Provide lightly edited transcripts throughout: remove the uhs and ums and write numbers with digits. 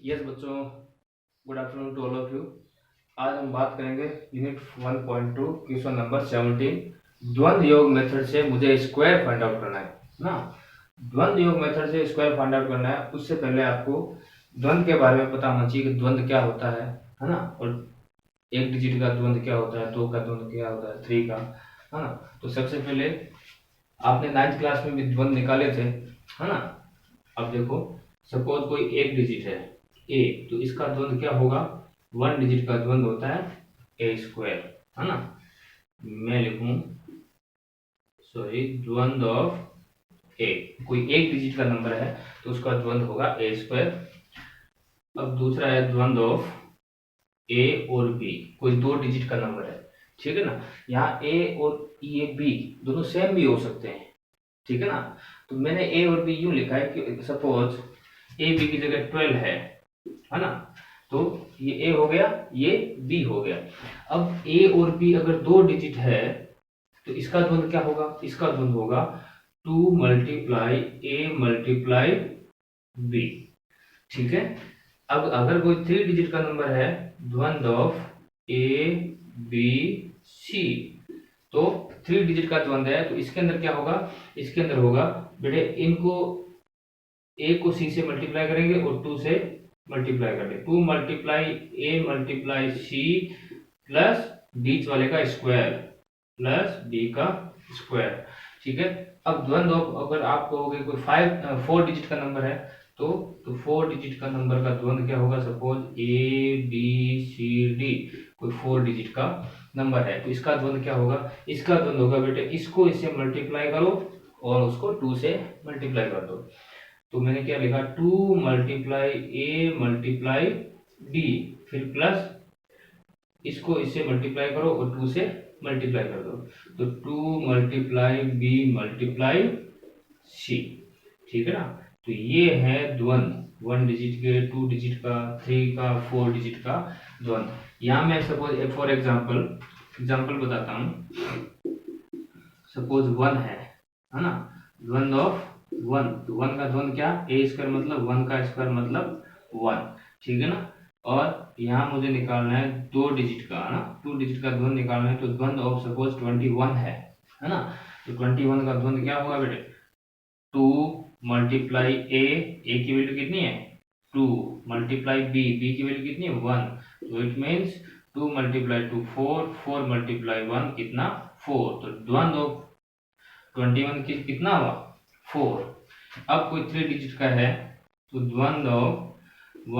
Yes बच्चों, good afternoon to all of you. आज हम बात करेंगे यूनिट 1.2 क्वेश्चन नंबर 17। द्वंद्व योग मेथड से मुझे स्क्वायर फाइंड आउट करना है ना। द्वंद्व योग मेथड से स्क्वायर फाइंड आउट करना है। उससे पहले आपको द्वंद्व के बारे में पता होना चाहिए कि द्वंद्व क्या होता है ना। और एक डिजिट का द्वंद्व क्या होता है, दो का द्वंद्व क्या होता है, थ्री का, है ना। तो सबसे पहले आपने 9th क्लास में भी द्वंद्व निकाले थे, है ना। अब देखो, सपोज कोई एक डिजिट है ए, तो इसका द्वंद्व क्या होगा, वन डिजिट का द्वंद्व होता है ए स्क्वायर, है ना। मैं लिखूं, सॉरी, द्वंद्व ऑफ ए, कोई एक डिजिट का नंबर है तो उसका द्वंद्व होगा ए स्क्वायर। अब दूसरा है द्वंद्व ऑफ ए और बी, कोई दो डिजिट का नंबर है, ठीक है ना। यहाँ ए और ये बी दोनों सेम भी हो सकते हैं, ठीक है ना। तो मैंने ए और बी यूं लिखा है कि सपोज ए बी की जगह 12 है ना। तो ये ए हो गया, ये बी हो गया। अब ए और बी अगर दो डिजिट है तो इसका द्वंद्व क्या होगा, इसका द्वंद्व होगा 2 मल्टीप्लाई ए मल्टीप्लाई बी, ठीक है। अब अगर कोई थ्री डिजिट का नंबर है, द्वंद्व ऑफ ए बी सी, तो थ्री डिजिट का द्वंद्व है तो इसके अंदर क्या होगा, इसके अंदर होगा बेटे, इनको ए को सी से मल्टीप्लाई करेंगे और टू से मल्टीप्लाई कर दें, 2 multiply A multiply C plus बीच वाले का स्क्वायर प्लस डी का स्क्वायर, ठीक है। अब द्वंद्व अगर आप कहोगे कोई 4 डिजिट का नंबर है तो 4 डिजिट का नंबर का द्वंद्व क्या होगा, suppose A B C D, कोई 4 डिजिट का नंबर है तो इसका द्वंद्व क्या होगा, इसका द्वंद्व होगा बेटे, इसको इससे मल्टीप्लाई करो और उसको 2 से मल्टीप्लाई कर दो। तो मैंने क्या लिखा, 2 मल्टीप्लाई ए मल्टीप्लाई डी, फिर प्लस इसको इससे मल्टीप्लाई करो और 2 से मल्टीप्लाई कर दो, तो 2 मल्टीप्लाई बी मल्टीप्लाई सी, ठीक है ना। तो ये है द्वंद्व, वन डिजिट के, टू डिजिट का, थ्री का, फोर डिजिट का द्वंद्व। यहाँ मैं सपोज फॉर एग्जाम्पल बताता हूँ। सपोज वन है ना, द्वंद्व ऑफ वन, तो वन का द्वंद्व क्या, ए स्क्वायर मतलब वन का स्क्वायर मतलब वन, ठीक है ना। और यहाँ मुझे निकालना है दो डिजिट का, है ना, टू डिजिट का द्वंद्व निकालना है, तो द्वंद्व ऑफ सपोज 21 है ना। तो 21 का द्वंद्व क्या होगा बेटे, 2 मल्टीप्लाई ए की वैल्यू कितनी है 2, मल्टीप्लाई बी की वैल्यू कितनी है 1, तो इट मीन्स 2 मल्टीप्लाई 2 4, 4 मल्टीप्लाई 1 कितना 4, तो द्वंद्व ऑफ 21 कितना हुआ 4। अब कोई थ्री डिजिट का है तो द्वंद्व ऑफ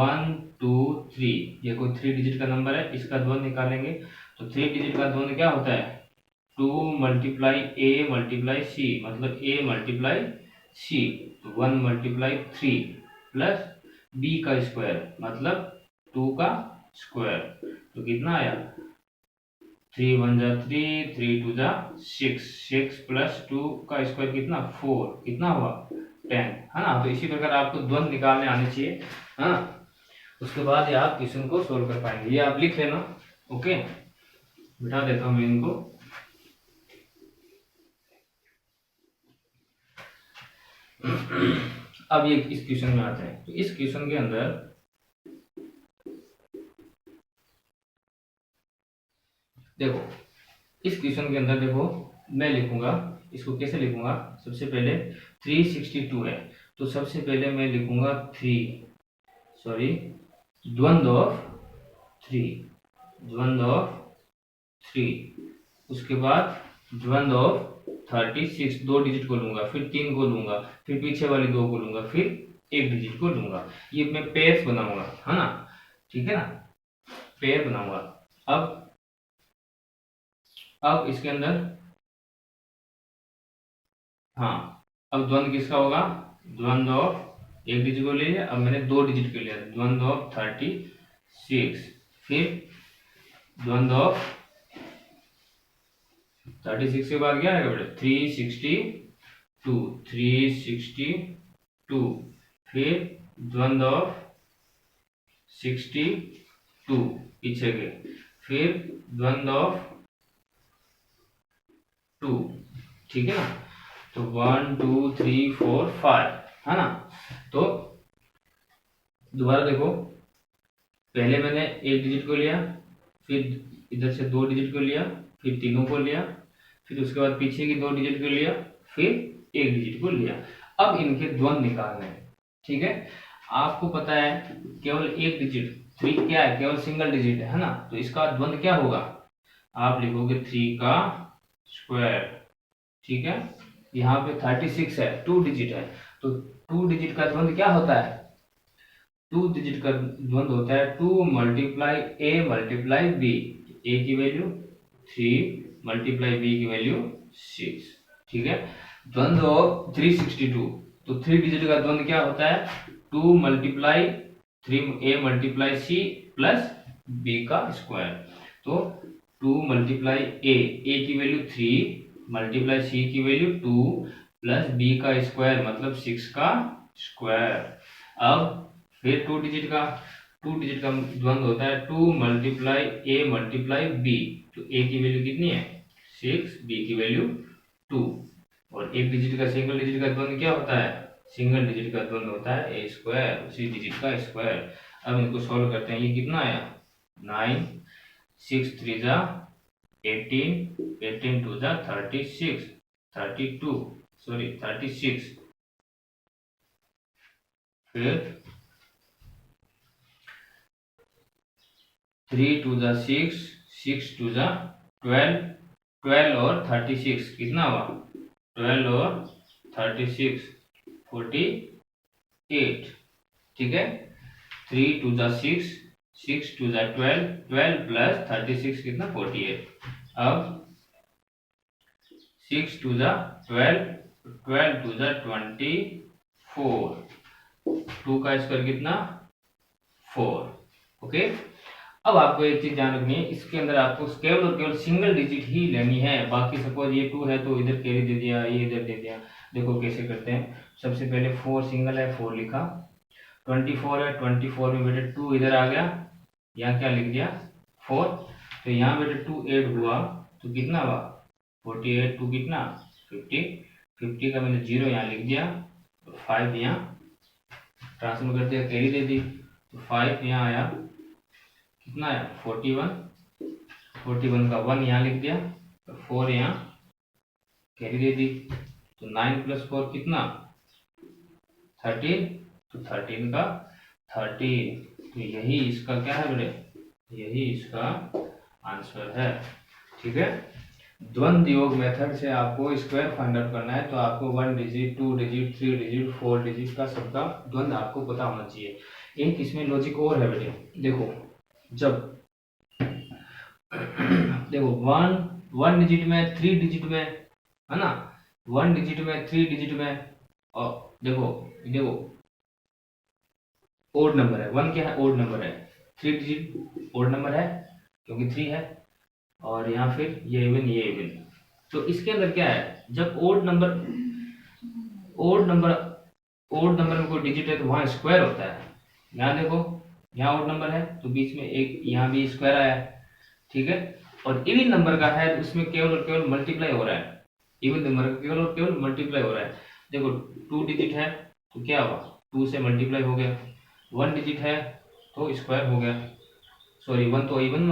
1 2 3, ये कोई थ्री डिजिट का नंबर है, इसका द्वंद्व निकालेंगे। तो थ्री डिजिट का द्वंद्व क्या होता है, 2 मल्टीप्लाई ए मल्टीप्लाई सी, मतलब ए मल्टीप्लाई सी, तो 1 मल्टीप्लाई 3 प्लस बी का स्क्वायर मतलब 2 का स्क्वायर, तो कितना आया 3 1 जा 3, 3 2 जा 6, 6 प्लस 2 का स्क्वायर कितना 4, कितना हुआ 10, है ना। तो इसी प्रकार आपको द्वंद्व निकालने आने चाहिए, है ना। उसके बाद ये आप क्वेश्चन को सोल्व कर पाएंगे, ये आप लिख लेना। ओके, बिठा देता हूँ मैं इनको। अब ये इस क्वेश्चन में आते हैं, तो इस क्वेश्चन के अंदर देखो, इस क्वेश्चन के अंदर देखो, मैं लिखूंगा इसको, कैसे लिखूंगा, सबसे पहले 362 है तो सबसे पहले मैं लिखूंगा द्वंद्व ऑफ 3, उसके बाद द्वंद्व ऑफ 36, दो डिजिट को लूंगा, फिर 3 को लूंगा, फिर पीछे वाली 2 को लूंगा, फिर एक डिजिट को लूंगा, ये मैं पेयर्स बनाऊंगा, है ना, ठीक है ना, पेयर बनाऊंगा। अब इसके अंदर, हाँ, अब द्वंद्व किसका होगा, द्वंद्व ऑफ एक डिजिट को ले लिया, अब मैंने दो डिजिट के लिया, द्वंद्व ऑफ 36, फिर द्वंद्व ऑफ 36 के बाद क्या आएगा बेटा 362, फिर द्वंद्व ऑफ 62 पीछे के, फिर द्वंद्व ऑफ 2, ठीक है ना। तो 1 2 3 4 5, है ना। तो दोबारा देखो, पहले मैंने एक डिजिट को लिया, फिर इधर से दो डिजिट को लिया, फिर तीनों को लिया, फिर उसके बाद पीछे की दो डिजिट को लिया, फिर एक डिजिट को लिया। अब इनके द्वंद निकालने हैं, ठीक है। आपको पता है केवल एक डिजिट, 3 क्या है, केवल सिंगल डिजिट है ना, तो इसका द्वंद क्या होगा, आप लिखोगे 3 का स्क्वायर, ठीक है। यहाँ पे 36 है, 2 डिजिट है, तो 2 डिजिट का द्वंद क्या होता है, 2 डिजिट का द्वंद होता है 2 मल्टीप्लाई ए मल्टीप्लाई बी, ए की वैल्यू 3 मल्टीप्लाई बी की वैल्यू 6, ठीक है। द्वंद ऑफ 362, तो 3 डिजिट का द्वंद क्या होता है 2 multiply 3 A multiply C plus B का स्क्वायर, तो 2 मल्टीप्लाई ए की वैल्यू 3 मल्टीप्लाई सी की वैल्यू 2 प्लस बी का स्क्वायर मतलब 6 का स्क्वायर। अब फिर 2 डिजिट का द्वंद होता है 2 मल्टीप्लाई ए मल्टीप्लाई बी, तो ए की वैल्यू कितनी है 6, बी की वैल्यू 2, और एक डिजिट का सिंगल डिजिट का द्वंद क्या होता है, सिंगल डिजिट का द्वंद होता है ए स्क्वायर, उसी डिजिट का स्क्वायर। अब इनको सॉल्व करते हैं, ये कितना आया 9, 6 3 जा 18, 18 2 जा 36, 36, फिर 3 2 जा 6, 6 2 जा 12, 12 और 36 कितना हुआ, 12 और 36 48, ठीक है। 3 2 जा 6, 6 2 जा 12, 12 प्लस 36 कितना 48। अब 6 2 जा 12, 12 2 जा 24, 2 का स्क्वायर कितना 4, ओके। अब आपको एक चीज ध्यान रखनी है, इसके अंदर आपको केवल और केवल सिंगल डिजिट ही लेनी है, बाकी सपोज ये 2 है तो इधर कैरी दे दिया, ये इधर दे दिया। देखो कैसे करते हैं, सबसे पहले 4 सिंगल है 4 लिखा, 24 है 24 में बेटे 2 इधर आ गया, यहाँ क्या लिख दिया 4, तो यहाँ बेटे 2 ऐड हुआ तो कितना हुआ 48, 2 कितना 50, 50 का मैंने 0 यहाँ लिख दिया, 5 यहाँ ट्रांसफर कर दिया, कैरी दे दी, तो 5 यहाँ आया, कितना आया 41, 41 का 1 यहाँ लिख दिया, तो 4 यहाँ कैरी दे दी, तो 9 प्लस 4 कितना 13, तो 13 का 13, तो यही इसका क्या है बेटे, यही इसका आंसर है, ठीक है। द्वंद योग मेथड से आपको स्क्वायर फाइंड आउट करना है, तो आपको 1 डिजिट 2 डिजिट 3 डिजिट 4 डिजिट का सबका द्वंद आपको पता होना चाहिए। एक इसमें लॉजिक और है बेटे, देखो जब देखो 1 डिजिट में 3 डिजिट में है ना, 1 डिजिट में 3 डिजिट में, और देखो ओड नंबर है, 1 क्या है ओड नंबर है, 3 डिजिट ओड नंबर है क्योंकि 3 है, और यहाँ फिर ये इवन, तो इसके अंदर क्या है, जब ओड नंबर में कोई डिजिट है तो वहां स्क्वायर होता है। यहाँ देखो यहाँ ओड नंबर है तो बीच में एक यहाँ भी स्क्वायर आया है, ठीक है। और इवन नंबर का है तो उसमें केवल और केवल मल्टीप्लाई हो रहा है, इवन नंबर का केवल और केवल मल्टीप्लाई हो रहा है। देखो 2 डिजिट है तो क्या हुआ 2 से मल्टीप्लाई हो गया, 1 डिजिट है तो स्क्वायर हो गया, सॉरी 1 तो इवन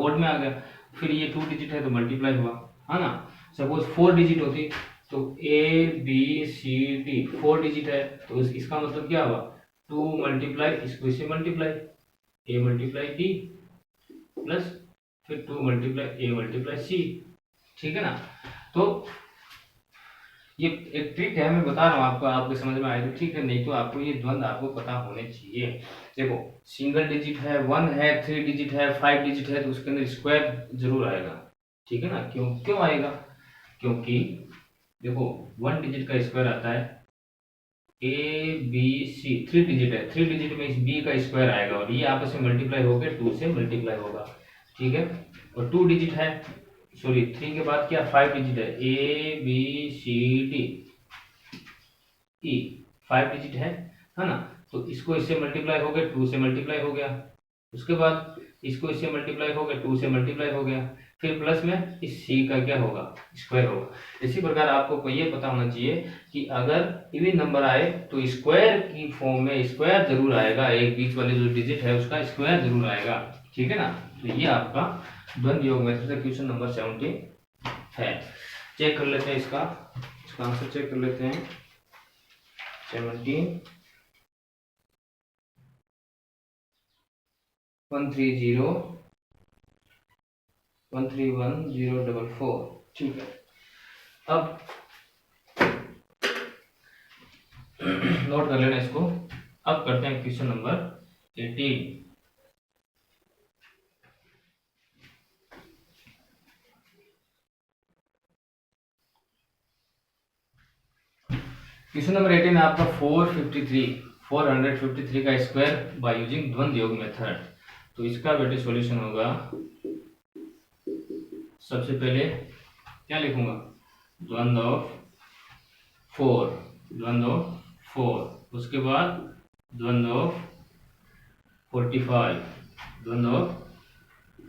ओड में आ गया, फिर ये 2 डिजिट है तो मल्टीप्लाई हुआ, है ना। सपोज 4 डिजिट होती तो A B C D 4 digit है, तो इसका मतलब क्या हुआ 2 मल्टीप्लाई इसको इससे multiply, A multiply D plus फिर 2 मल्टीप्लाई ए मल्टीप्लाई सी, ठीक है ना। तो ये एक ट्रिक है, मैं बता रहा हूँ आपको, आपको समझ में आएगा ठीक है, नहीं तो आपको ये द्वंद आपको पता होने चाहिए। देखो सिंगल डिजिट है 1 है 3 डिजिट है 5 डिजिट है तो उसके अंदर स्क्वायर जरूर आएगा, ठीक है ना। क्यों आएगा, क्योंकि देखो 1 डिजिट का स्क्वायर आता है ए बी सी, 3 डिजिट है 3 डिजिट में इस बी का स्क्वायर आएगा और ये आपस में मल्टीप्लाई होकर 2 से मल्टीप्लाई होगा, ठीक है। और 2 डिजिट है सॉरी 3 के बाद क्या 5 डिजिट है A B C D E 5 digit है ना, तो इसको इससे मल्टीप्लाई हो गया 2 से मल्टीप्लाई हो गया, उसके बाद इसको इससे मल्टीप्लाई हो गया 2 से मल्टीप्लाई हो गया, फिर प्लस में इस सी का क्या होगा, स्क्वायर होगा। इसी प्रकार आपको ये पता होना चाहिए कि अगर इवन नंबर आए तो स्क्वायर की फॉर्म में स्क्वायर जरूर आएगा, एक बीच वाले जो डिजिट है उसका स्क्वायर जरूर आएगा, ठीक है ना। तो ये आपका द्वंद्व योग मेथड से क्वेश्चन नंबर 17 है। चेक कर लेते हैं इसका आंसर चेक कर लेते हैं। 17 130 131044, ठीक है। अब नोट कर लेना इसको। अब करते हैं क्वेश्चन नंबर 18। क्वेश्चन नंबर 18 है आपका 453 का स्क्वायर बाय यूजिंग द्वंद्व योग मेथड। तो इसका बेटे सॉल्यूशन होगा, सबसे पहले क्या लिखूंगा, द्वंद्व ऑफ 4, उसके बाद द्वंद्व ऑफ 45, द्वंद्व ऑफ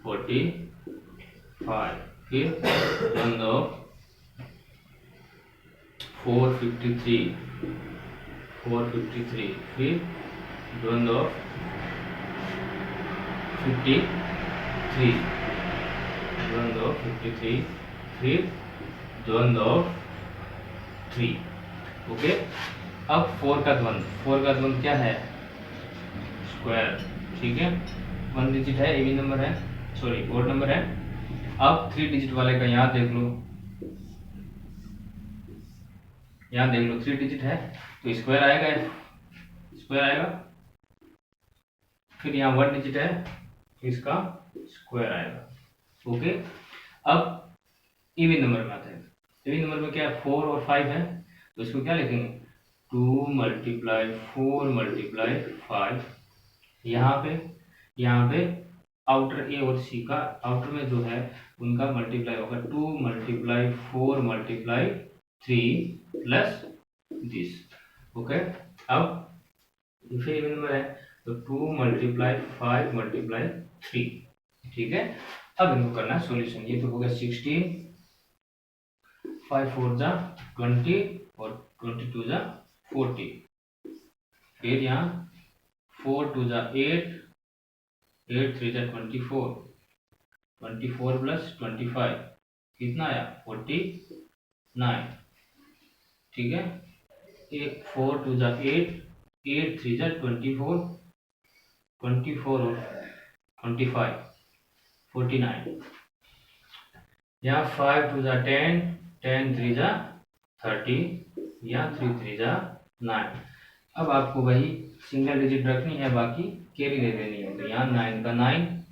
45, फिर द्वंद्व ऑफ 453, फिर द्वंद्व ऑफ 53, द्वंद्व ऑफ 53, फिर द्वंद्व ऑफ 3। ओके, अब 4 का द्वंद्व क्या है, स्क्वायर, ठीक है। 1 डिजिट है, इवन नंबर है, सॉरी ओड नंबर है। अब 3 डिजिट वाले का यहाँ देख लो, 3 डिजिट है तो स्क्वायर आएगा, फिर यहाँ 1 डिजिट है तो इसका स्क्वायर आएगा। ओके, अब इवन नंबर में आते हैं। इवन नंबर में क्या है, 4 और 5 है, तो इसको क्या लिखेंगे, 2 × 4 × 5। यहाँ पे आउटर ए और सी का, आउटर में जो है उनका मल्टीप्लाई होगा, 2 × 4 × 3 प्लस दिस। ओके, अब फिर इवन नंबर है तो 2 × 5 × 3, ठीक है। अब इनको करना सॉल्यूशन। ये तो हो गया 16, 5 4 जा 20 और 22 जा 40, फिर यहाँ 4 2 जा 8, 8 3 जा 24, 24 प्लस 25 कितना आया, 49, ठीक है। 4 2 जा 8, 8 3 जा 24, 24 और 25 49, यहाँ 5 2 जा 10, 10 3 जा 30, यहाँ 3 3 जा 9। अब आपको वही सिंगल डिजिट रखनी है, बाकी कैरी दे देनी है। तो यहाँ 9 का 9,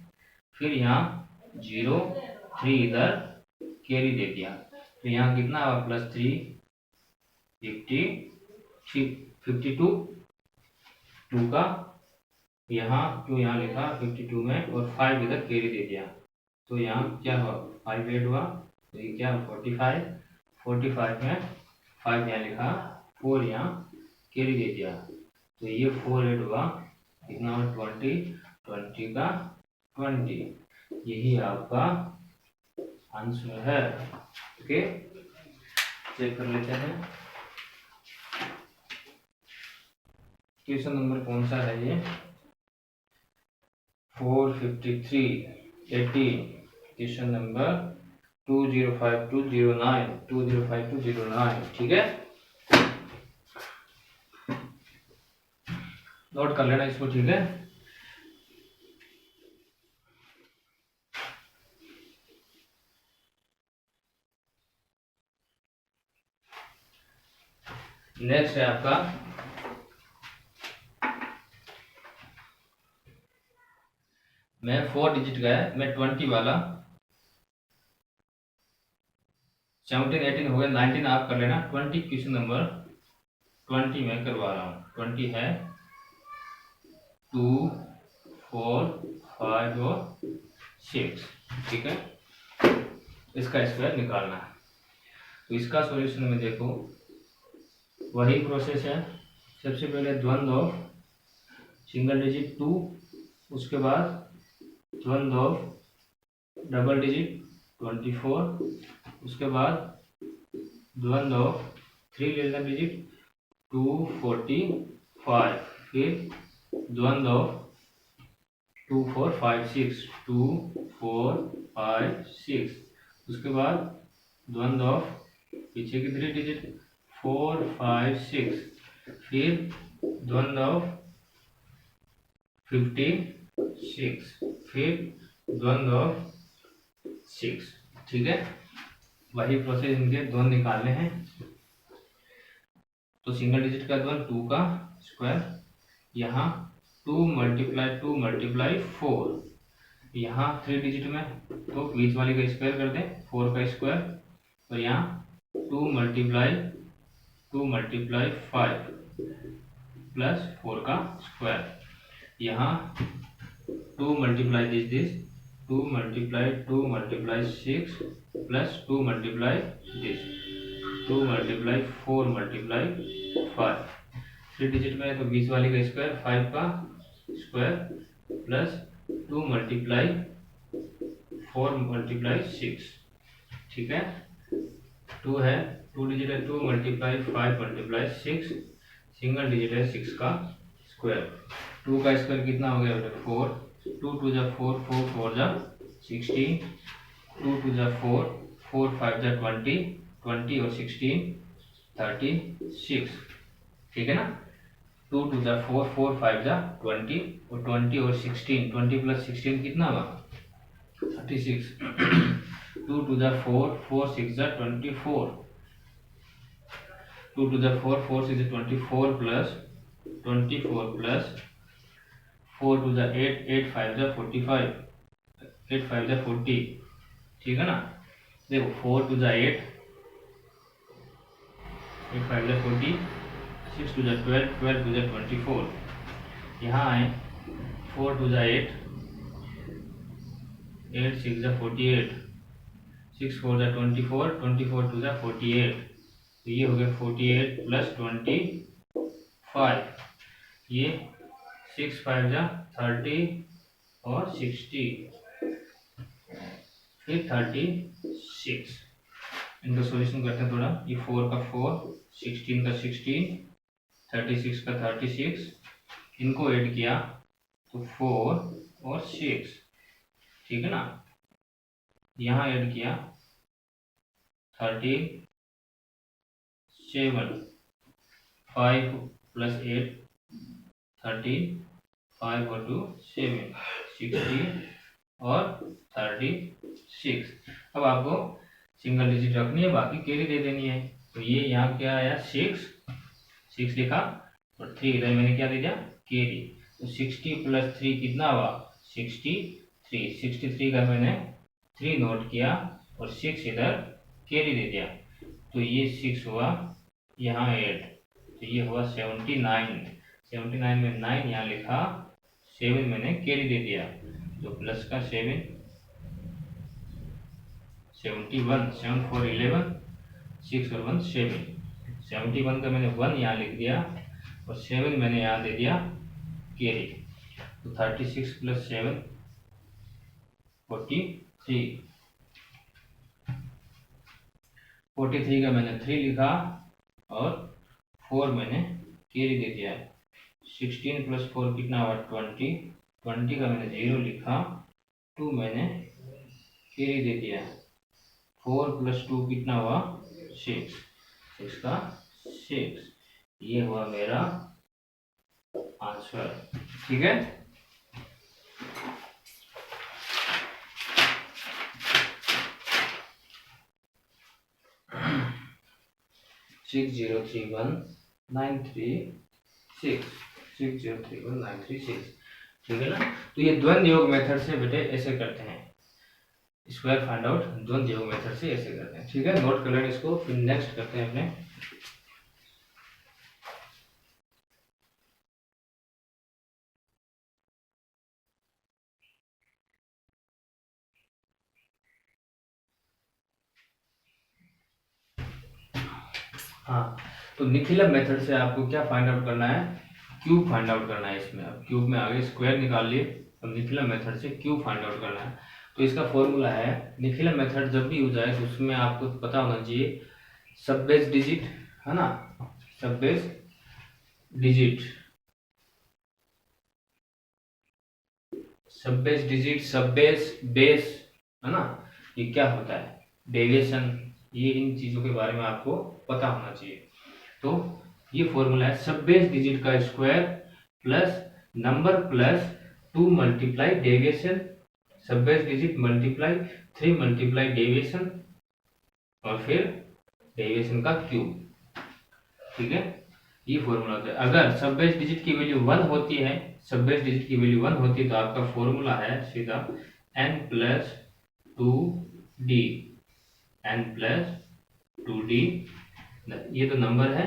फिर यहाँ 0 3 इधर कैरी दे दिया, तो यहाँ कितना हुआ, +3 52, 2 का यहाँ क्यों यहाँ लिखा 52 में, और 5 इधर कैरी दे दिया, तो यहाँ क्या हुआ 5 ऐड हुआ, तो ये क्या 45 में 5 यहाँ लिखा, 4 यहाँ कैरी दे दिया, तो ये 4 ऐड हुआ, कितना हुआ 20 का 20। यही आपका आंसर है। ओके, चेक कर लेते हैं क्वेश्चन नंबर कौन सा है ये, 453 18, क्वेश्चन नंबर 205209, ठीक है। नोट कर लेना इसको, ठीक है। नेक्स्ट है आपका मैं 4 डिजिट का है, मैं 20 वाला 17 18 हो गया, 19 आप कर लेना। 20 क्वेश्चन नंबर 20 में करवा रहा हूँ। 20 है 2 4 5 और 6, ठीक है। इसका स्क्वायर निकालना है, तो इसका सॉल्यूशन में देखो वही प्रोसेस है। सबसे पहले द्वंद्व ऑफ सिंगल डिजिट 2, उसके बाद द्वंद्व ऑफ डबल डिजिट 24, उसके बाद द्वंद्व ऑफ 3 लेस देन डिजिट 245, फिर द्वंद्व ऑफ 2 4 5 6 2 4 5 6, उसके बाद द्वंद्व ऑफ पीछे की 3 डिजिट 4 5 6, फिर द्वंद्व ऑफ 56, फिर द्वंद्व ऑफ 6। ठीक है, वही प्रोसेस इनके द्वंद्व निकालने हैं। तो सिंगल डिजिट का द्वंद्व 2 का स्क्वायर, यहाँ 2 × 4, यहाँ 3 डिजिट में तो बीच वाले का स्क्वायर कर दें 4 का स्क्वायर, और यहाँ 2 × 5 प्लस 4 का स्क्वायर, यहाँ 2 × दिस 2 × 6 प्लस 2 × दिस 2 × 4 × 5, 3 डिजिट में तो 20 वाले का स्क्वायर 5 का स्क्वायर प्लस 2 × 4 × 6। ठीक है, 2 है, 2 डिजिट है, 2 × 5 × 6, सिंगल डिजिट है 6 का स्क्वायर। 2 का स्क्वायर कितना हो गया बेटा 4, 2 2 जा 4, 4 4 जा 16, 2 2 जा 4, 4 5 जा 20, 20 और 16 36। ठीक है ना, 2 2 जा 4, 4 5 जा 20, और 20 और 16, 20 प्लस 16 कितना हुआ 36। 2 2 जा 4, 4 6 जा 24, 2 2 जा 4, 4 6 जा 24 प्लस 4 2 जा 8, 8 5 जा 45, 8 5 जा 40। ठीक है ना, देखो 4 2 जा 8, 8 5 जा 40, 6 2 जा 12, 12 2 जा 24। यहाँ आए 4 2 जा 8, 8 6 जा 48, 6 4 जा 24, 24 2 जा 48, तो ये हो गया 48 प्लस 25, ये 6 5 जा 30 और 60, फिर 36। इनका सॉल्यूशन करते हैं थोड़ा, ये 4 का 4, 16 का 16, 36 का 36, इनको ऐड किया तो 4 और 6। ठीक है ना, यहाँ ऐड किया 37, 5 प्लस 8 13, 5 और 2 7, 16 और 36। अब आपको सिंगल डिजिट रखनी है, बाकी कैरी दे देनी है। तो ये यहाँ क्या आया 6 लिखा, और 3 इधर मैंने क्या दे दिया कैरी, तो 60 प्लस 3 कितना हुआ 63, 63 का मैंने 3 नोट किया और 6 इधर कैरी दे दिया, तो ये 6 हुआ यहाँ 8, तो ये हुआ 79, 79 में 9 यहाँ लिखा, 7 मैंने कैरी दे दिया, तो प्लस का 7, 71, 7 4 11, 6 और 1 7, 71 का मैंने 1 यहाँ लिख दिया और 7 मैंने यहाँ दे दिया कैरी, तो 36 प्लस 7 43, 43 का मैंने 3 लिखा और 4 मैंने कैरी दे दिया। 16 प्लस 4 कितना हुआ 20, 20 का मैंने 0 लिखा, 2 मैंने कैरी दे दिया, 4 प्लस 2 कितना हुआ 6, 6 का 6, ये हुआ मेरा आंसर। ठीक है, सिक्स 60319366। ठीक है ना, तो ये द्वंद्व योग मेथड से बेटे ऐसे करते हैं, स्क्वायर फाइंड आउट द्वंद्व योग मेथड से ऐसे करते हैं। ठीक है, नोट कर लें इसको, फिर नेक्स्ट करते हैं अपने। हाँ, तो निखिलम मेथड से आपको क्या फाइंड आउट करना है, क्यूब फाइंड आउट करना है। इसमें अब क्यूब में आगे स्क्वायर निकाल लिए, तो निखिलम मेथड से क्यूब फाइंड आउट करना है। तो इसका फॉर्मूला है, निखिल मेथड जब भी हो जाए तो उसमें आपको पता होना चाहिए सब बेस डिजिट, है ना, सब बेस डिजिट, सब बेस डिजिट, सब बेस बेस, है ना, ये क्या होता है, डेविएशन, ये इन चीजों के बारे में आपको पता होना चाहिए। तो ये फॉर्मूला है सब बेस डिजिट का square plus number plus 2 multiply deviation, सब base digit multiply 3 multiply deviation और फिर डेविएशन का क्यूब। ठीक है, ये फॉर्मूला होता है। अगर सब बेस डिजिट की वैल्यू 1 होती है, सब बेस डिजिट की वैल्यू 1 होती है तो आपका फॉर्मूला है सीधा n plus 2d, n plus 2d, ये तो नंबर है,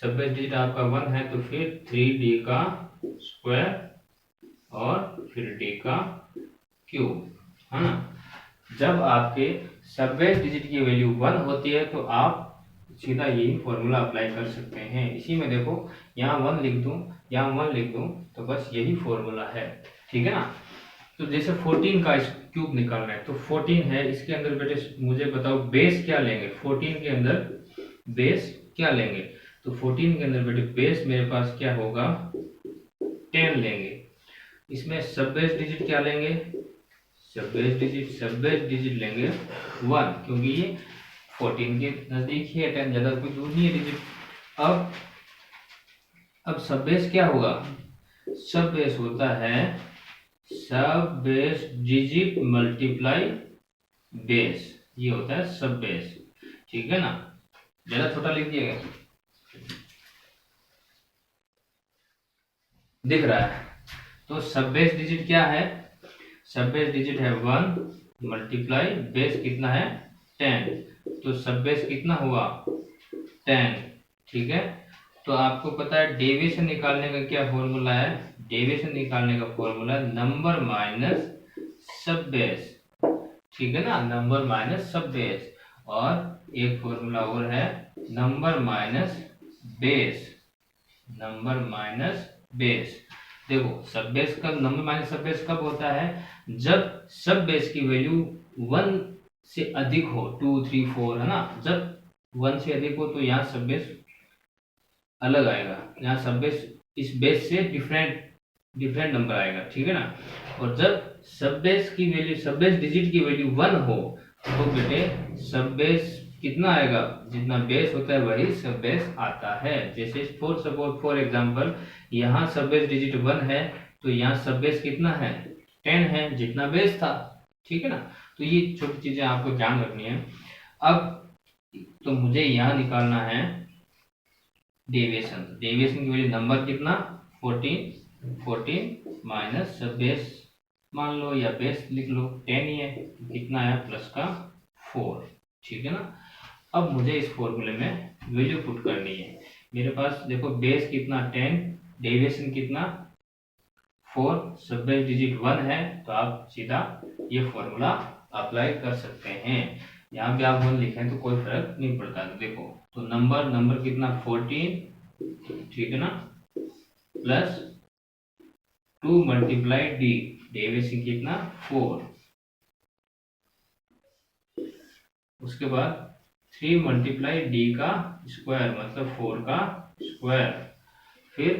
सब बेस डिजिट आपका 1 है तो फिर 3d का स्क्वायर और फिर d का क्यूब, है ना। जब आपके सब बेस डिजिट की वैल्यू 1 होती है तो आप सीधा यही फॉर्मूला अप्लाई कर सकते हैं। इसी में देखो यहाँ 1 लिख दूं, यहाँ 1 लिख दूं तो बस यही फॉर्मूला है, ठीक है ना। तो जैसे 14 का क्यूब निकालना है तो 14 है, इसके अंदर बेटे मुझे बताओ बेस क्या लेंगे, 14 के अंदर बेस क्या लेंगे, तो 14 के अंदर बेटे बेस मेरे पास क्या होगा 10 लेंगे। इसमें सब बेस डिजिट क्या लेंगे, सब बेस डिजिट लेंगे 1, क्योंकि ये 14 के नजदीक ही है, 10 ज्यादा कोई दूर नहीं है डिजिट। अब सब बेस क्या होगा, सब बेस होता है सब बेस डिजिट मल्टीप्लाई बेस, ये होता है सब बेस, ठीक है ना। ज्यादा छोटा लिख दिएगा, दिख रहा है। तो सब बेस डिजिट क्या है, सब बेस डिजिट है 1 मल्टीप्लाई बेस कितना है 10, तो सब बेस कितना हुआ 10, ठीक है। तो आपको पता है डेविएशन निकालने का क्या फॉर्मूला है, डेविएशन निकालने का फॉर्मूला नंबर माइनस सब बेस, ठीक है ना, नंबर माइनस सब बेस, और एक फॉर्मूला और है number minus base, number minus base. देखो सब बेस कब, नंबर माइनस सब बेस कब होता है, जब सब बेस की वैल्यू 1 से अधिक हो, 2 3 4, है ना, जब 1 से अधिक हो तो यहाँ सब बेस अलग आएगा, यहाँ सब बेस इस बेस से डिफरेंट नंबर आएगा, ठीक है ना। और जब सब बेस की वैल्यू, सब बेस डिजिट की वैल्यू 1 हो तो बेटे सब बेस कितना आएगा, जितना बेस होता है वही सब बेस आता है। जैसे फॉर सपोज फॉर एग्जांपल यहाँ सब बेस डिजिट 1 है तो यहाँ सब बेस कितना है 10 है, जितना बेस था, ठीक है ना। तो ये छोटी चीजें आपको ध्यान रखनी है। अब तो मुझे यहाँ निकालना है डेविएशन, डेविएशन की वैल्यू नंबर कितना 14 माइनस सब बेस मान लो या बेस लिख लो 10 ही है, कितना है प्लस का 4, ठीक है ना। अब मुझे इस फॉर्मूले में वैल्यू पुट करनी है, मेरे पास देखो बेस कितना 10, डेविएशन कितना 4, सब बेस डिजिट 1 है, तो आप सीधा ये फॉर्मूला अप्लाई कर सकते हैं। यहाँ पे आप 1 लिखें तो कोई फर्क नहीं पड़ता। तो देखो तो नंबर कितना 14, ठीक है ना, प्लस 2 मल्टीप्लाई डी, डेविएशन कितना 4, उसके बाद 3 मल्टीप्लाई डी का स्क्वायर मतलब 4 का स्क्वायर, फिर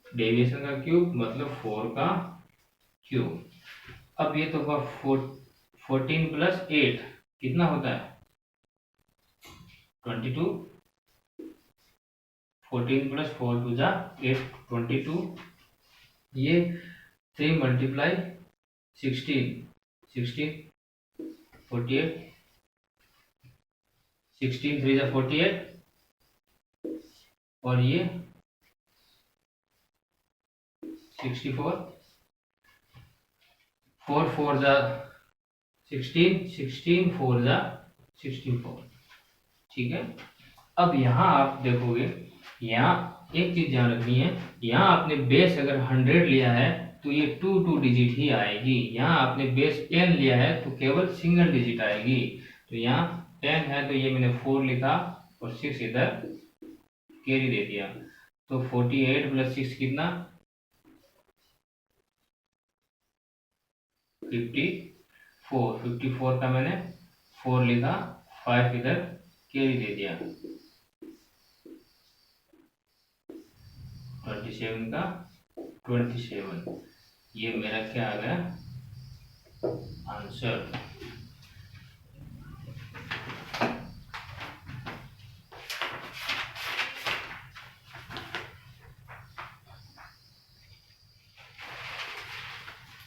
डेविएशन का क्यूब मतलब 4 का क्यूब। अब ये तो हुआ 14 प्लस 8 कितना होता है 22, 14 प्लस 4 टू जा 8 22, ये 3 मल्टीप्लाई 16 48, 16 3 जा 48 और ये 64, 4 4 जा 16, 16 4 जा 64, ठीक है। अब यहाँ आप देखोगे, यहाँ एक चीज ध्यान रखनी है, यहाँ आपने बेस अगर 100 लिया है तो ये 2 डिजिट ही आएगी, यहाँ आपने बेस 10 लिया है तो केवल सिंगल डिजिट आएगी। तो यहाँ 10 है तो ये मैंने 4 लिखा और 6 इधर कैरी दे दिया, तो 48 प्लस 6 कितना 50, 54 का मैंने 4 लिखा, 5 इधर कैरी दे दिया, 27 का 27, ये मेरा क्या आ गया आंसर।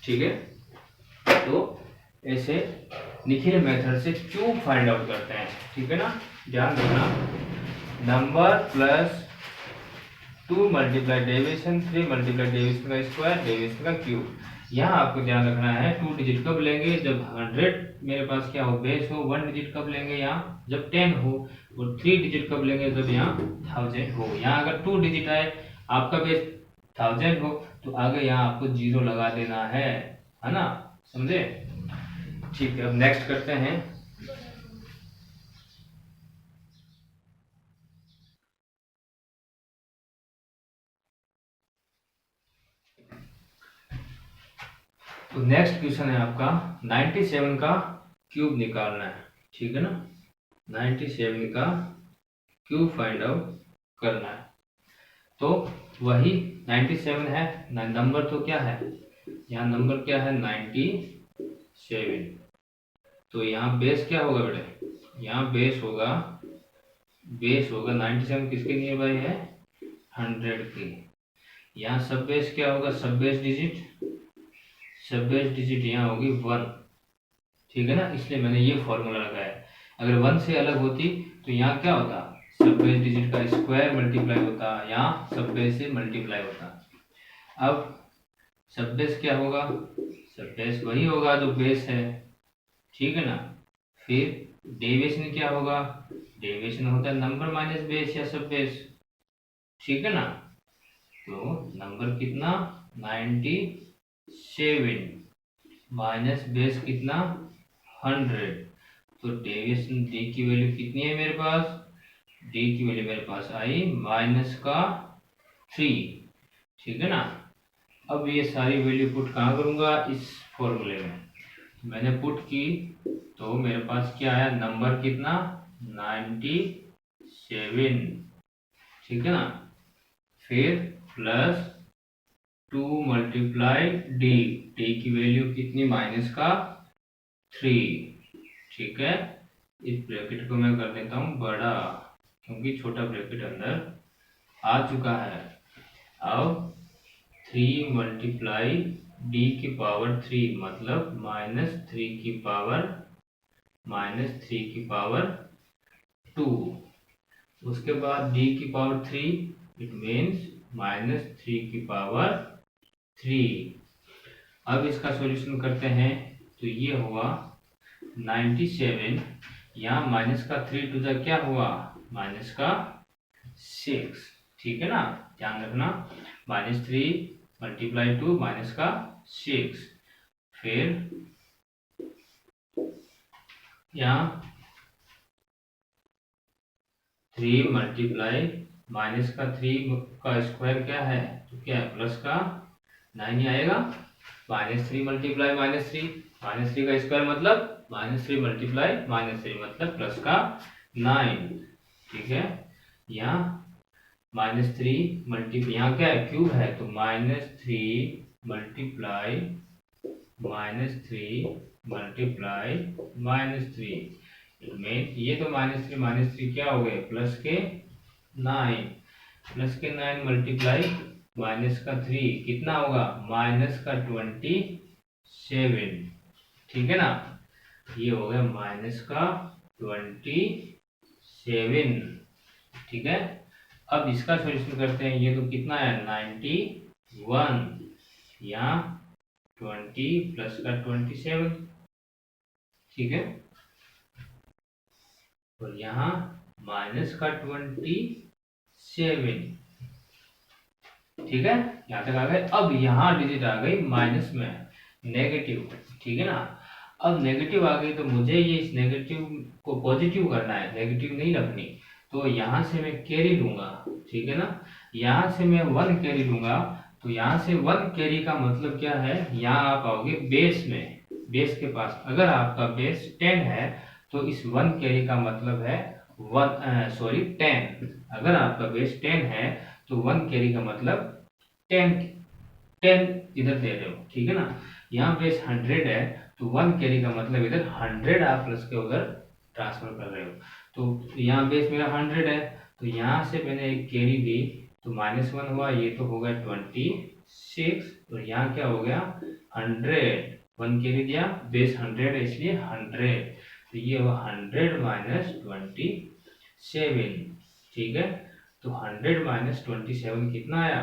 ठीक है, तो ऐसे निखिल मेथड से क्यूब फाइंड आउट करते हैं। ठीक है ना, ध्यान रखना, number plus 2 multiply deviation 3 multiply deviation का स्क्वायर डेविएशन का क्यूब। यहाँ आपको ध्यान रखना है 2 डिजिट कब लेंगे, जब 100 मेरे पास क्या हो बेस हो, 1 डिजिट कब लेंगे यहाँ जब 10 हो, और 3 डिजिट कब लेंगे जब यहाँ 1000 हो। यहाँ अगर 2 डिजिट आए, आपका बेस 1000 हो, तो आगे यहाँ आपको 0 लगा देना है ना, समझे। ठीक है, अब नेक्स्ट करते हैं। तो नेक्स्ट क्वेश्चन है आपका 97 का क्यूब निकालना है। ठीक है ना, 97 का क्यूब फाइंड आउट करना है। तो वही 97 है, नंबर तो क्या है यहाँ, नंबर क्या है 97। तो यहाँ बेस क्या होगा बेटे, यहाँ बेस होगा 97 किसके नियर बाई है 100 के। यहाँ सब बेस क्या होगा, सब बेस डिजिट यहाँ होगी 1। ठीक है ना, इसलिए मैंने ये फॉर्मूला लगाया। अगर 1 से अलग होती तो यहाँ क्या होता, सब बेस डिजिट का स्क्वायर मल्टीप्लाई होता, यहाँ सब बेस से मल्टीप्लाई होता। अब सब बेस क्या होगा, सब बेस वही होगा जो बेस है। ठीक है ना, फिर डेविएशन क्या होगा, डेविएशन होता है नंबर माइनस बेस या सब बेस। ठीक है ना, तो नंबर कितना 97 माइनस बेस कितना 100, तो डेविएशन डी की वैल्यू कितनी है मेरे पास, डी की वैल्यू मेरे पास आई -3। ठीक है ना, अब ये सारी वैल्यू पुट कहाँ करूँगा, इस फॉर्मूले में। मैंने पुट की तो मेरे पास क्या आया, नंबर कितना 97। ठीक है ना, फिर प्लस 2 मल्टीप्लाई डी, डी की वैल्यू कितनी -3। ठीक है, इस ब्रैकेट को मैं कर देता हूँ बड़ा, क्योंकि छोटा ब्रैकेट अंदर आ चुका है। अब 3 मल्टीप्लाई डी की पावर 3 मतलब -3 की पावर 2, उसके बाद डी की पावर 3 इट मीन्स -3 की पावर 3। अब इसका सॉल्यूशन करते हैं, तो ये हुआ 97, यहाँ माइनस का 3 टू द क्या हुआ -6। ठीक है ना, ध्यान रखना, -3 मल्टीप्लाई 2 -6, फिर यहाँ 3 मल्टीप्लाई -3 का स्क्वायर क्या है, तो क्या है प्लस का 9 ही आएगा। -3 मल्टीप्लाई -3 का स्क्वायर मतलब -3 मल्टीप्लाई -3 मतलब प्लस का 9। ठीक है, यहाँ -3 मल्टीप्लाई, यहाँ क्या है क्यूब है, तो -3 मल्टीप्लाई -3 मीन ये तो -3 क्या हो गए प्लस के 9 मल्टीप्लाई -3 कितना होगा -27। ठीक है ना, ये हो गया -27। ठीक है, अब इसका सॉल्यूशन करते हैं, ये तो कितना है 91, यहाँ 20 प्लस का 27। ठीक है, और यहाँ माइनस का 27। ठीक है, यहाँ तक आ गए। अब यहाँ डिजिट आ गई माइनस में नेगेटिव। ठीक है ना, अब नेगेटिव आ गई तो मुझे ये इस नेगेटिव को पॉजिटिव करना है, नेगेटिव नहीं रखनी, तो यहाँ से मैं कैरी लूंगा। ठीक है ना, यहाँ से मैं 1 कैरी लूंगा, तो यहाँ से 1 कैरी का मतलब क्या है, यहाँ आप आओगे बेस में। बेस के पास अगर आपका बेस 10 है तो इस 1 कैरी का मतलब है 10। अगर आपका बेस 10 है तो 1 कैरी का मतलब 10 10 इधर दे रहे हो, ठीक है ना। यहाँ बेस 100 है तो 1 कैरी का मतलब इधर 100 आप प्लस के उधर ट्रांसफर कर रहे हो। तो यहाँ बेस मेरा 100 है तो यहाँ से मैंने एक कैरी दी तो -1 हुआ, ये तो होगा 26 और यहाँ क्या हो गया 100। 1 कैरी दिया, बेस 100 है इसलिए 100, तो ये हुआ 100 माइनस 27, ठीक है। तो 100 माइनस 27 कितना आया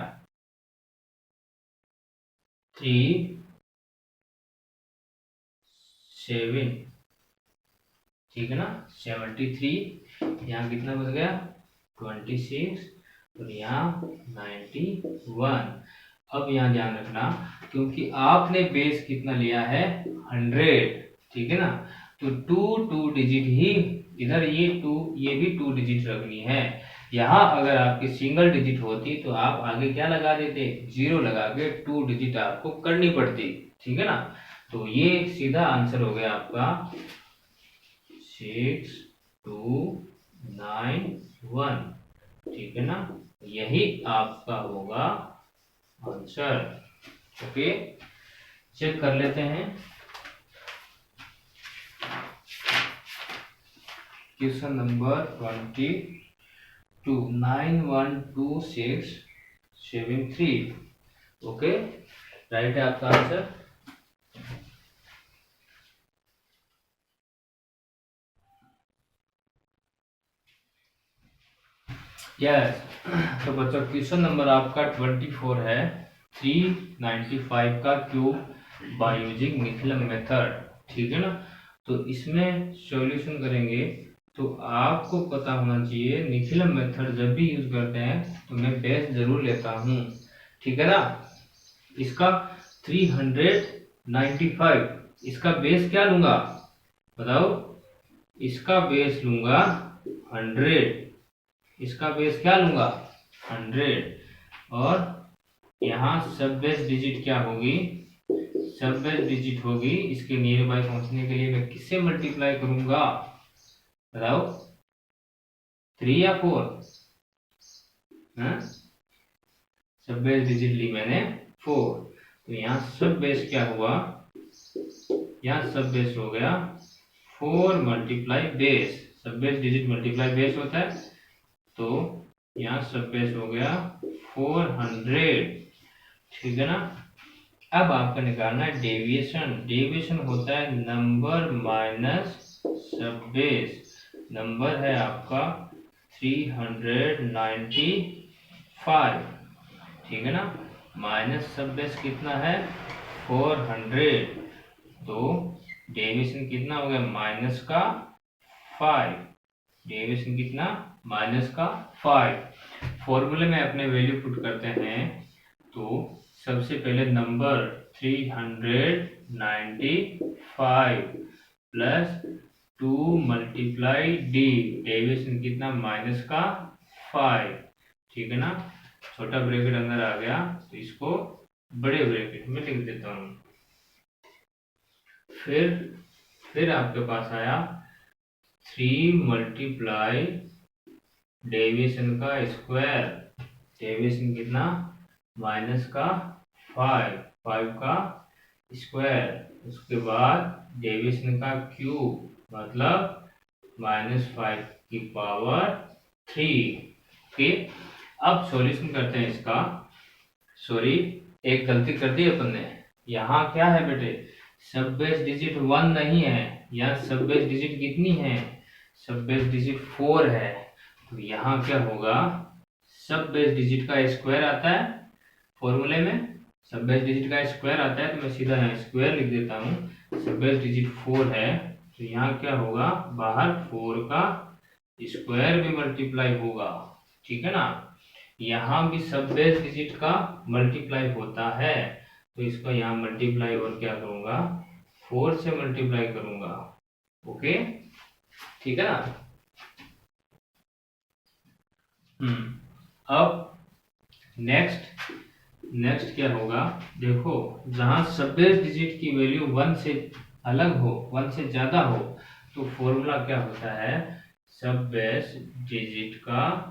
37, ठीक है ना। 73, यहाँ कितना बच गया 26 और यहाँ 91। अब यहाँ ध्यान रखना क्योंकि आपने बेस कितना लिया है 100, ठीक है ना। तो 2 डिजिट ही इधर, ये 2 ये भी 2 डिजिट रखनी है। यहाँ अगर आपकी सिंगल डिजिट होती तो आप आगे क्या लगा देते 0 लगा के 2 डिजिट आपको करनी पड़ती, ठीक है ना। तो ये सीधा आंसर हो गया आपका 6291, ठीक है ना। यही आपका होगा आंसर। ओके, चेक कर लेते हैं क्वेश्चन नंबर 22, 912673। ओके, राइट है आपका आंसर। यस, तो बच्चों क्वेश्चन नंबर आपका 24 है 395 का cube by using Nikhilam method, ठीक है ना। तो इसमें सॉल्यूशन करेंगे तो आपको पता होना चाहिए निखिलम मेथड जब भी यूज करते हैं तो मैं बेस जरूर लेता हूँ, ठीक है ना। इसका 395, इसका बेस क्या लूंगा बताओ, इसका बेस लूंगा 100, इसका बेस क्या लूंगा 100 और यहाँ सब बेस डिजिट क्या होगी, सब बेस डिजिट होगी। इसके नियर बाय पहुंचने के लिए मैं किससे मल्टीप्लाई करूंगा बताओ, 3 या 4? सब बेस डिजिट ली मैंने 4, तो यहाँ सब बेस क्या हुआ, यहाँ सब बेस हो गया 4 मल्टीप्लाई बेस, सब बेस डिजिट मल्टीप्लाई बेस होता है, तो यहाँ सब बेस हो गया 400, ठीक है ना। अब आपका निकालना है डेविएशन। डेविएशन होता है नंबर माइनस सब बेस। नंबर है आपका 395, ठीक है ना, माइनस सब बेस कितना है 400, तो डेविएशन कितना हो गया माइनस का 5, डेविएशन कितना माइनस का 5। फॉर्मूले में अपने वैल्यू पुट करते हैं तो सबसे पहले number 395 plus 2 multiply D, deviation कितना माइनस का 5, ठीक है ना। छोटा ब्रैकेट अंदर आ गया तो इसको बड़े ब्रैकेट में लिख देता हूं। फिर आपके पास आया 3 मल्टीप्लाई डेविएशन का स्क्वायर, डेविएशन कितना माइनस का 5 का स्क्वायर, उसके बाद डेविएशन का क्यूब मतलब -5 की पावर 3। ओके, अब सॉल्यूशन करते हैं इसका। सॉरी, एक गलती कर दी अपन ने, यहाँ क्या है बेटे सब बेस डिजिट 1 नहीं है, यहाँ सब बेस डिजिट कितनी है, सब बेस डिजिट 4 है, तो यहाँ क्या होगा सब बेस डिजिट का स्क्वायर आता है फॉर्मूले में, सब बेस डिजिट का स्क्वायर आता है, तो मैं सीधा यहाँ स्क्वायर लिख देता हूँ। सब बेस डिजिट 4 है तो यहाँ क्या होगा बाहर 4 का स्क्वायर भी मल्टीप्लाई होगा, ठीक है ना। यहाँ भी सब बेस डिजिट का मल्टीप्लाई होता है तो इसको यहाँ मल्टीप्लाई और क्या करूंगा 4 से मल्टीप्लाई करूंगा। ओके, ठीक है ना। अब नेक्स्ट क्या होगा, देखो जहां सब बेस डिजिट की वैल्यू 1 से अलग हो, 1 से ज्यादा हो, तो फॉर्मूला क्या होता है, सब बेस डिजिट का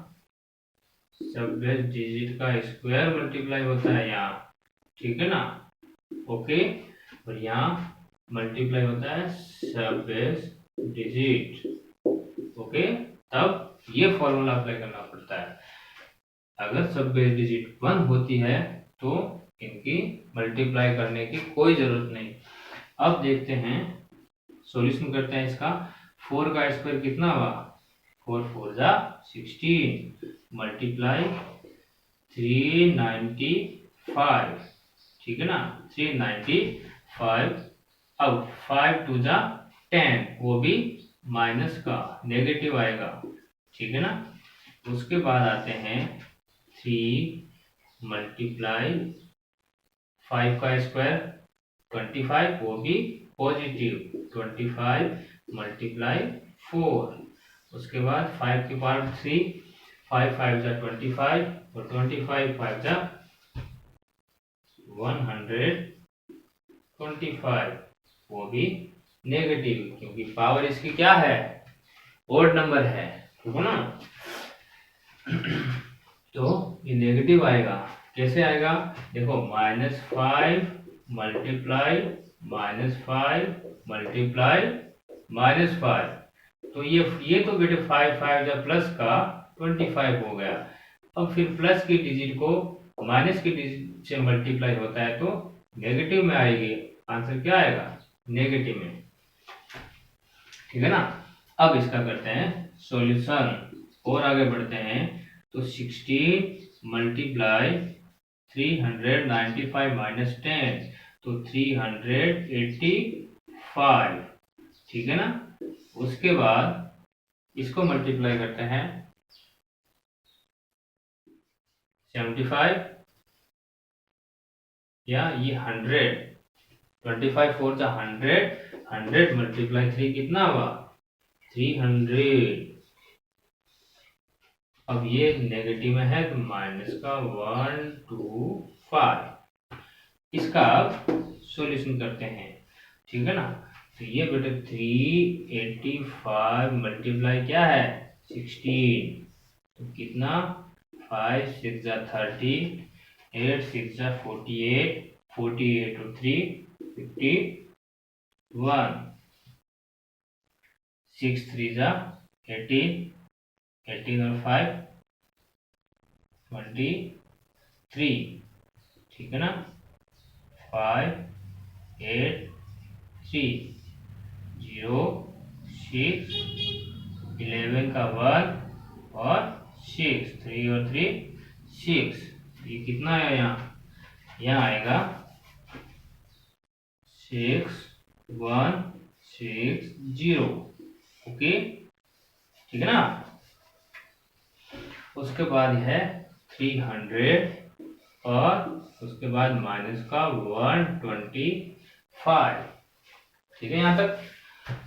स्क्वायर मल्टीप्लाई होता है यहाँ, ठीक है ना। ओके, और यहाँ मल्टीप्लाई होता है सब बेस डिजिट। ओके, तब ये फॉर्मूला अप्लाई करना पड़ता है। अगर सब बेस डिजिट 1 होती है तो इनकी मल्टीप्लाई करने की कोई जरूरत नहीं। अब देखते हैं, सॉल्यूशन करते हैं इसका। 4 का स्क्वायर कितना हुआ, 4 4 जा 16 मल्टीप्लाई 395, ठीक है ना, 395। अब 5 2 जा 10, वो भी माइनस का नेगेटिव आएगा, ठीक है ना। उसके बाद आते हैं 3 मल्टीप्लाई 5 का स्क्वायर 25, वो भी पॉजिटिव, 25 मल्टीप्लाई 4। उसके बाद 5 की पावर 3, 5 5 जा 25 और 25 5 जा 125, वो भी नेगेटिव, क्योंकि पावर इसकी क्या है, ओड नंबर है, ठीक है ना। तो ये नेगेटिव आएगा, कैसे आएगा, देखो -5 मल्टीप्लाई -5 मल्टीप्लाई -5, तो ये तो बेटे 5 5 जा प्लस का 25 हो गया। अब फिर प्लस की डिजिट को माइनस की डिजिट से मल्टीप्लाई होता है तो नेगेटिव में आएगी, आंसर क्या आएगा, नेगेटिव में, ठीक है ना। अब इसका करते हैं सॉल्यूशन और आगे बढ़ते हैं। तो 16 मल्टीप्लाई 395 माइनस 10, तो 385, ठीक है ना। उसके बाद इसको मल्टीप्लाई करते हैं 75 या ये 100, 25 4 जा 100, 100 मल्टीप्लाई 3 कितना हुआ, 300। अब ये नेगेटिव में है तो माइनस का 125। इसका अब सॉल्यूशन करते हैं, ठीक है ना। तो ये बेटे 385 मल्टीप्लाई क्या है 16, तो कितना 5 6 जा 30, 8 6 जा 48, 48 और 3 51, 6 3 जा 18, 18 और 5 23, ठीक है ना। 5 8 3 0 6 11 का 1 और 6, 3 और 3 6, ये कितना है यहाँ आएगा 6 1 6 0। ओके, ठीक है ना। उसके बाद है 300 और उसके बाद माइनस का 125, ठीक है यहाँ तक।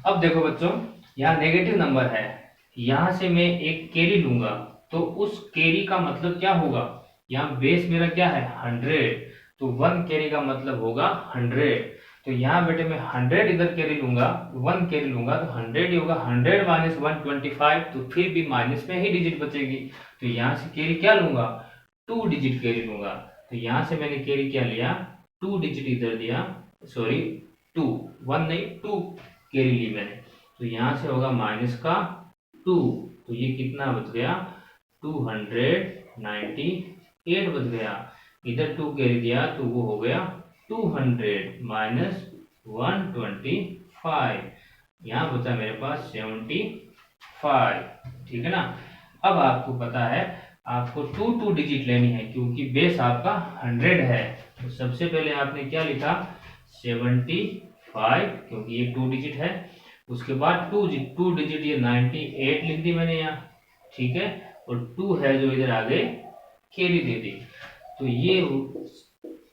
अब देखो बच्चों, यहाँ नेगेटिव नंबर है, यहाँ से मैं एक कैरी लूंगा तो उस कैरी का मतलब क्या होगा, यहाँ बेस मेरा क्या है 100, तो 1 कैरी का मतलब होगा 100। तो यहाँ बेटे मैं 100 इधर कैरी लूंगा, 1 कैरी लूंगा तो 100 ही होगा, 100 माइनस 125, तो फिर भी माइनस में ही डिजिट बचेगी। तो यहाँ से कैरी क्या लूंगा, 2 डिजिट कैरी लूंगा। तो यहाँ से मैंने कैरी क्या लिया, 2 डिजिट इधर दिया, सॉरी 2, 1 नहीं 2 कैरी ली मैंने। तो यहाँ से होगा माइनस का 2, तो ये कितना बच गया 298 बच गया। इधर 2 कैरी दिया तो वो हो गया 200 माइनस 125, यहाँ बचा मेरे पास 75, ठीक है ना। अब आपको पता है आपको 2 डिजिट लेनी है क्योंकि बेस आपका 100 है। तो सबसे पहले आपने क्या लिखा 75, क्योंकि ये 2 डिजिट है। उसके बाद 2 डिजिट ये 98 लिख दी मैंने यहाँ, ठीक है, और 2 है जो इधर आगे कैरी दे दी। तो ये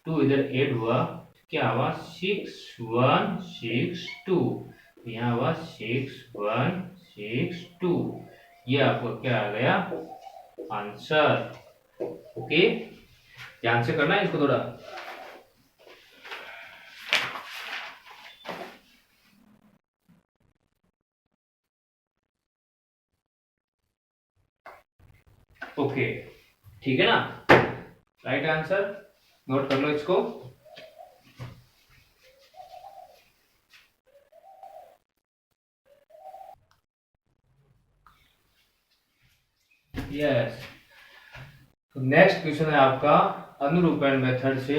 2 इधर ऐड हुआ, क्या हुआ 6162, यहाँ हुआ 6162, ये आपको क्या आ गया आंसर। ओके, ध्यान से करना है इसको थोड़ा। ओके, ठीक है ना, राइट आंसर, नोट कर लो इसको। यस, तो नेक्स्ट क्वेश्चन है आपका अनुरूपण मेथड से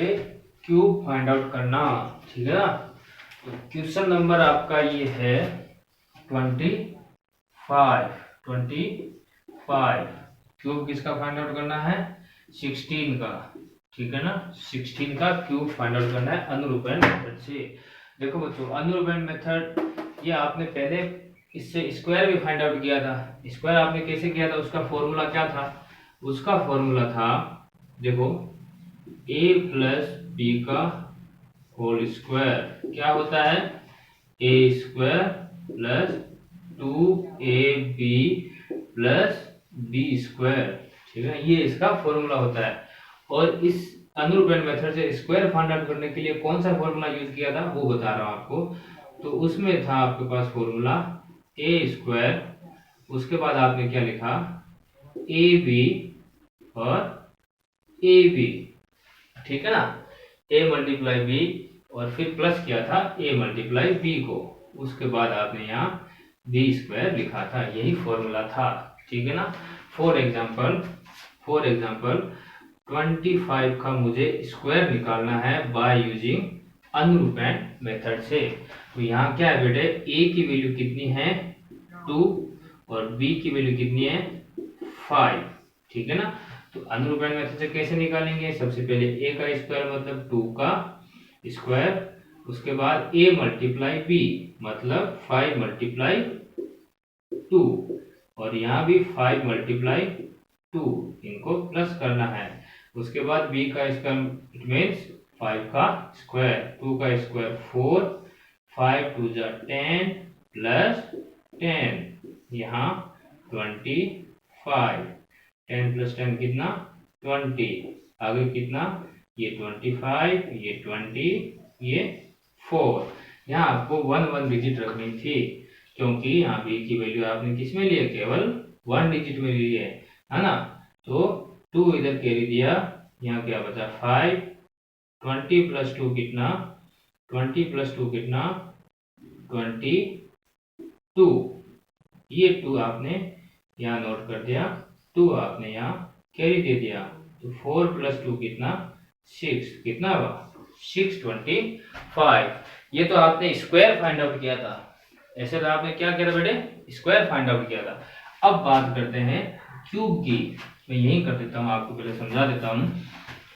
क्यूब फाइंड आउट करना, ठीक है ना। तो क्वेश्चन नंबर आपका ये है 25 क्यूब किसका फाइंड आउट करना है, 16 का, ठीक है ना, 16 का क्यूब फाइंड आउट करना है अनुरूपण मेथड से। देखो बच्चों, अनुरूपण मेथड ये आपने पहले इससे स्क्वायर भी फाइंड आउट किया था। स्क्वायर आपने कैसे किया था, उसका फॉर्मूला क्या था, उसका फॉर्मूला था, देखो, a प्लस बी का होल स्क्वायर क्या होता है, a square plus 2ab plus B square, ठीक है, ये इसका फॉर्मूला होता है। और इस अनुरूपण मेथड से स्क्वायर फाइंड आउट करने के लिए कौन सा फॉर्मूला यूज किया था वो बता रहा हूं आपको। तो उसमें था आपके पास फॉर्मूला a स्क्वायर, उसके बाद आपने क्या लिखा, ए बी और ए बी, ठीक है ना, a मल्टीप्लाई बी और फिर प्लस किया था a मल्टीप्लाई बी को, उसके बाद आपने यहाँ बी स्क्वायर लिखा था, यही फॉर्मूला था, ठीक है ना। फॉर एग्जाम्पल 25 का मुझे स्क्वायर निकालना है बाय यूजिंग अनुरूपण मेथड से। तो यहाँ क्या है बेटे, a की वैल्यू कितनी है 2 और b की वैल्यू कितनी है 5, ठीक है ना। तो अनुरूपण मेथड से कैसे निकालेंगे, सबसे पहले a का स्क्वायर मतलब 2 का स्क्वायर, उसके बाद a मल्टीप्लाई b मतलब 5 मल्टीप्लाई 2 और यहाँ भी 5 मल्टीप्लाई 2, इनको प्लस करना है। उसके बाद b का स्क्वायर इट मीन्स 5 का स्क्वायर, 2 का स्क्वायर 4, 5 2 जा 10 प्लस 10, यहाँ 25, 10 प्लस 10 कितना 20, आगे कितना, ये 25, ये 20, ये 4। यहाँ आपको 1 डिजिट रखनी थी, क्योंकि यहाँ b की वैल्यू आपने किस में ली है, केवल 1 डिजिट में ली है ना। तो 2 इधर कैरी दिया, यहाँ क्या बचा 5, 20 प्लस 2 कितना, 20 प्लस 2 कितना 22, ये 2 आपने यहाँ नोट कर दिया, 2 आपने यहाँ कैरी दे दिया, तो 4 प्लस 2 कितना 6, कितना हुआ 625। ये तो आपने स्क्वायर फाइंड आउट किया था, ऐसे तो आपने क्या किया था बेटे, स्क्वायर फाइंड आउट किया था। अब बात करते हैं क्यूब की, मैं यही कर देता हूँ, आपको पहले समझा देता हूँ।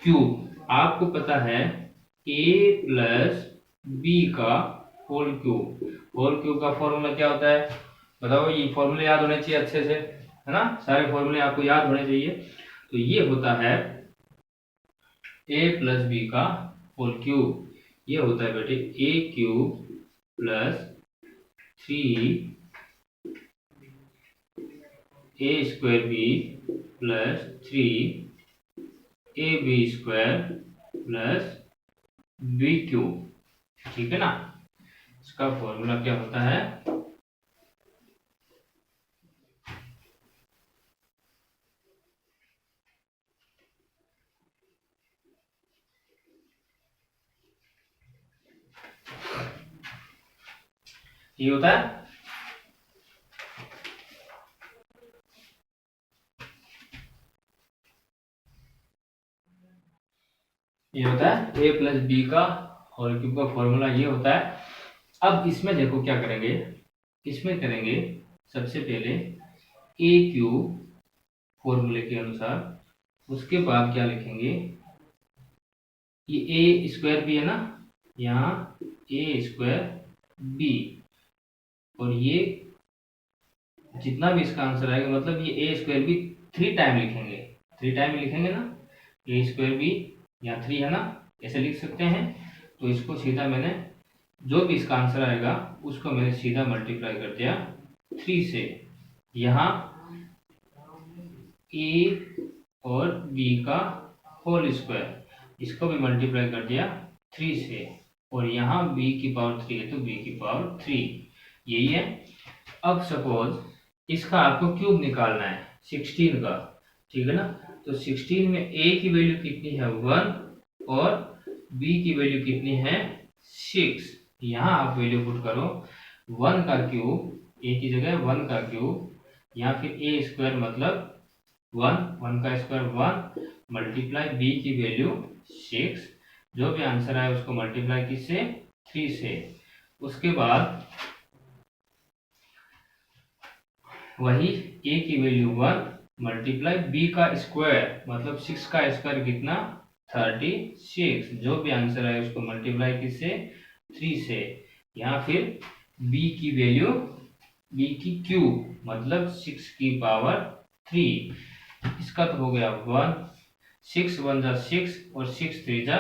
क्यूब आपको पता है a प्लस बी का होल क्यूब का फॉर्मूला क्या होता है, बताओ, ये फॉर्मूले याद होने चाहिए अच्छे से, है ना, सारे फॉर्मूले आपको याद होने चाहिए। तो ये होता है a प्लस बी का होल क्यूब, ये होता है बेटे a cube plus 3 a square B plus 3 A B square plus B cube, ठीक है ना। इसका फॉर्मूला क्या होता है, ये होता है a प्लस बी का होल क्यूब का फॉर्मूला ये होता है। अब इसमें देखो क्या करेंगे, इसमें करेंगे सबसे पहले a क्यूब फॉर्मूले के अनुसार, उसके बाद क्या लिखेंगे, ये a स्क्वायर बी है ना, यहाँ a स्क्वायर बी, और ये जितना भी इसका आंसर आएगा, मतलब ये a स्क्वायर बी 3 टाइम लिखेंगे, 3 टाइम लिखेंगे ना, a स्क्वायर बी यहाँ 3 है ना, ऐसे लिख सकते हैं। तो इसको सीधा मैंने, जो भी इसका आंसर आएगा उसको मैंने सीधा मल्टीप्लाई कर दिया 3 से, यहाँ a और b का होल स्क्वायर, इसको भी मल्टीप्लाई कर दिया 3 से, और यहाँ b की पावर 3 है तो b की पावर 3, यही है। अब सपोज इसका आपको क्यूब निकालना है 16 का, ठीक है ना। तो 16 में a की वैल्यू कितनी है 1 और b की वैल्यू कितनी है 6। यहाँ आप वैल्यू पुट करो 1 का क्यूब, a की जगह 1 का क्यूब या फिर a स्क्वायर मतलब 1 का स्क्वायर 1 मल्टीप्लाई b की वैल्यू 6। जो भी आंसर आए उसको मल्टीप्लाई किससे 3 से। उसके बाद वही a की वैल्यू 1 मल्टीप्लाई b का स्क्वायर मतलब 6 का स्क्वायर कितना 36। जो भी आंसर आए उसको मल्टीप्लाई किससे 3 से। या फिर b की वैल्यू b की क्यूब मतलब 6 की पावर 3। इसका तो हो गया 1 6 1 जा 6 और 6 3 जा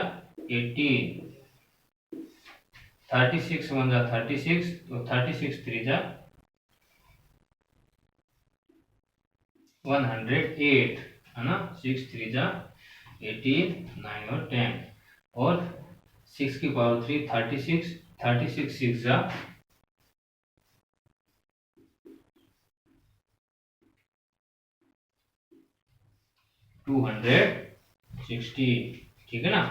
18। 36 1 जा 36 और 36 3 जा 108 है ना। 6 3 जा 18 9 और 10 और 6 की पावर 3 36 36 6 जा 260। ठीक है ना।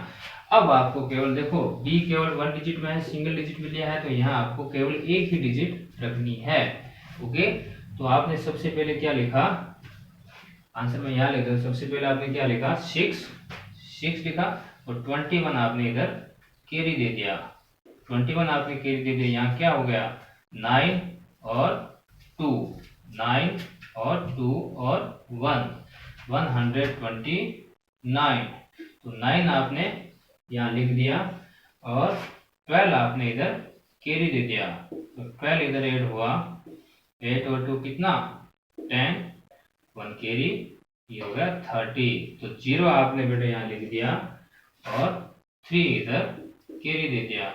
अब आपको केवल देखो b केवल 1 डिजिट में है, सिंगल डिजिट में लिया है, तो यहाँ आपको केवल एक ही डिजिट रखनी है। ओके, तो आपने सबसे पहले क्या लिखा आंसर में यहाँ लिखा, सबसे पहले आपने क्या लिखा 6 लिखा और 21 आपने इधर कैरी दे दिया। 21 आपने कैरी दे दिया, यहाँ क्या हो गया 9 और 2 9 और 2 और 1 129। तो 9 आपने यहाँ लिख दिया और 12 आपने इधर कैरी दे दिया, तो 12 इधर ऐड हुआ 8 और 2 कितना 10 1 कैरी ये हो गया 30। तो 0 आपने बेटा यहाँ लिख दिया और 3 इधर कैरी दे दिया।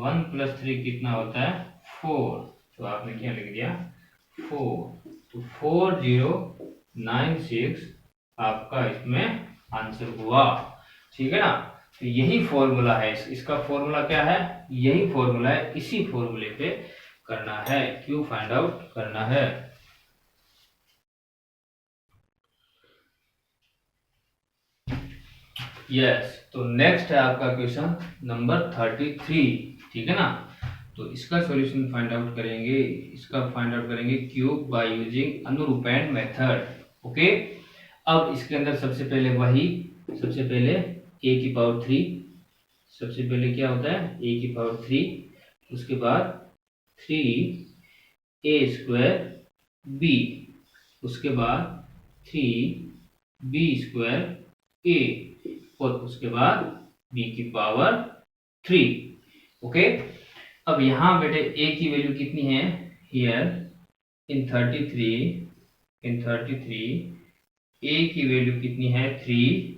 1 + 3 कितना होता है 4, तो आपने क्या लिख दिया 4। तो 4096 आपका इसमें आंसर हुआ। ठीक है ना। तो यही फॉर्मूला है, इसका फॉर्मूला क्या है, यही फॉर्मूला है, इसी फॉर्मूले पे करना है, क्यों फाइंड आउट करना है। यस, तो नेक्स्ट है आपका क्वेश्चन नंबर 33। ठीक है ना। तो इसका सॉल्यूशन फाइंड आउट करेंगे, क्यूब बाय यूजिंग अनुरूपेण मेथड। ओके, अब इसके अंदर सबसे पहले a की पावर 3, सबसे पहले क्या होता है a की पावर 3, उसके बाद 3a² b, उसके बाद 3b² a और उसके बाद b की पावर 3। ओके, अब यहाँ बेटे a की वैल्यू कितनी है, हियर इन 33 a की वैल्यू कितनी है 3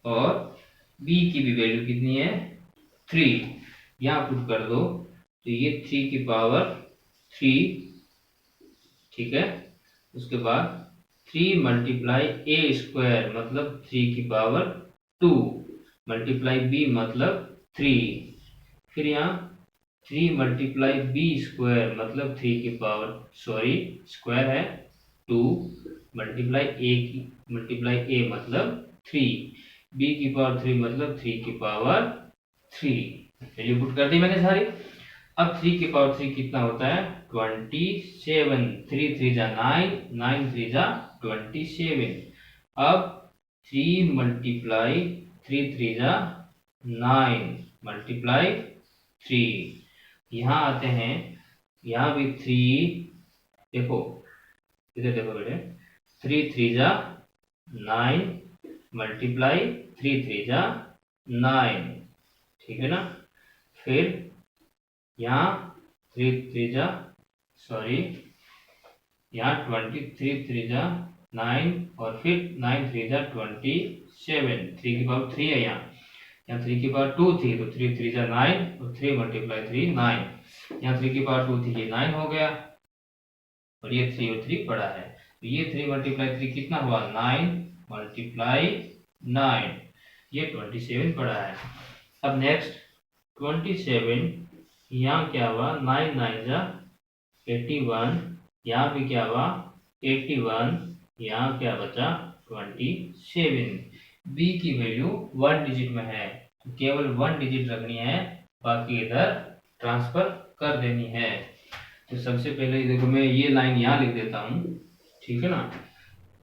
और b की भी वैल्यू कितनी है 3। यहाँ पुट कर दो तो ये 3 की पावर 3। ठीक है, उसके बाद 3 मल्टीप्लाई a² मतलब 3 की पावर 2 मल्टीप्लाई b मतलब 3। फिर यहाँ 3 मल्टीप्लाई b² मतलब 3 की पावर स्क्वायर है 2 मल्टीप्लाई a मतलब 3, b की पावर 3 मतलब 3 की पावर 3। वैल्यू पुट कर दी मैंने सारी। अब 3 की पावर 3 कितना होता है 27। 3 3 जा 9 9 3 जा 27। अब 3 मल्टीप्लाई 3 3 जा 9 मल्टीप्लाई 3। यहाँ आते हैं, यहाँ भी 3 देखो, इधर देखो बेटे 3 3 जा 9 मल्टीप्लाई 3 3 जा 9। ठीक है ना। फिर यहाँ 3 3 जा यहाँ 23 3 जा 9 और फिर 9 3 जा 27। 3 की पावर 3 है यहाँ 3 की पावर 2 थी तो 3 3 जा 9 और 3 मल्टीप्लाई 3 9। यहाँ 3 की पावर 2 थी, ये 9 हो गया और ये 3 और 3 बड़ा है, तो ये 3 मल्टीप्लाई 3 कितना हुआ 9 मल्टीप्लाई 9, ये 27 बड़ा है। अब नेक्स्ट 27, यहाँ क्या हुआ 9 9 जा 81, यहाँ भी क्या हुआ 81, यहाँ क्या बचा 27। बी की वैल्यू 1 डिजिट में है, तो केवल 1 डिजिट रखनी है, बाकी इधर ट्रांसफर कर देनी है। तो सबसे पहले देखो मैं ये लाइन यहाँ लिख देता हूँ, ठीक है ना।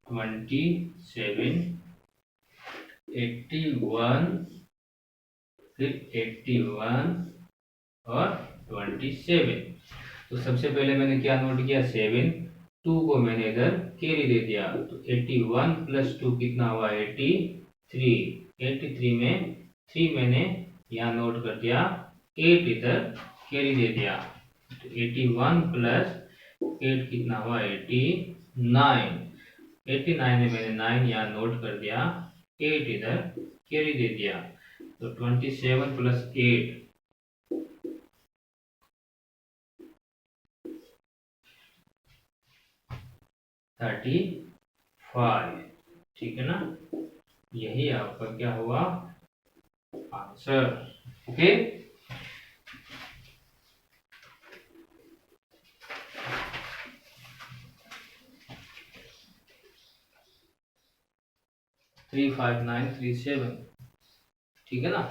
27, 81, फिर 81 और 27। तो सबसे पहले मैंने क्या नोट किया, 7, 2 को मैंने इधर कैरी दे दिया, तो 81 प्लस 2 कितना हुआ, 83। 83 में 3 मैंने यहाँ नोट कर दिया, 8 इधर कैरी दे दिया, तो 81 प्लस 8 कितना हुआ, 89। 89 में मैंने 9 यहाँ नोट कर दिया, 8 इधर कैरी दे दिया, तो 27 प्लस 8 35, ठीक है ना। यही आपका क्या हुआ, आंसर। ओके, थ्री 5937, ठीक है ना।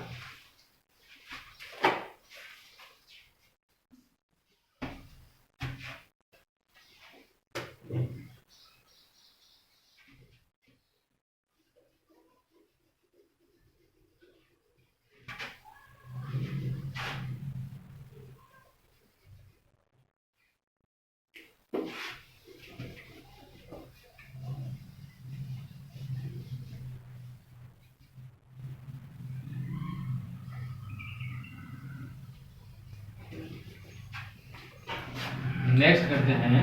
नेक्स्ट करते हैं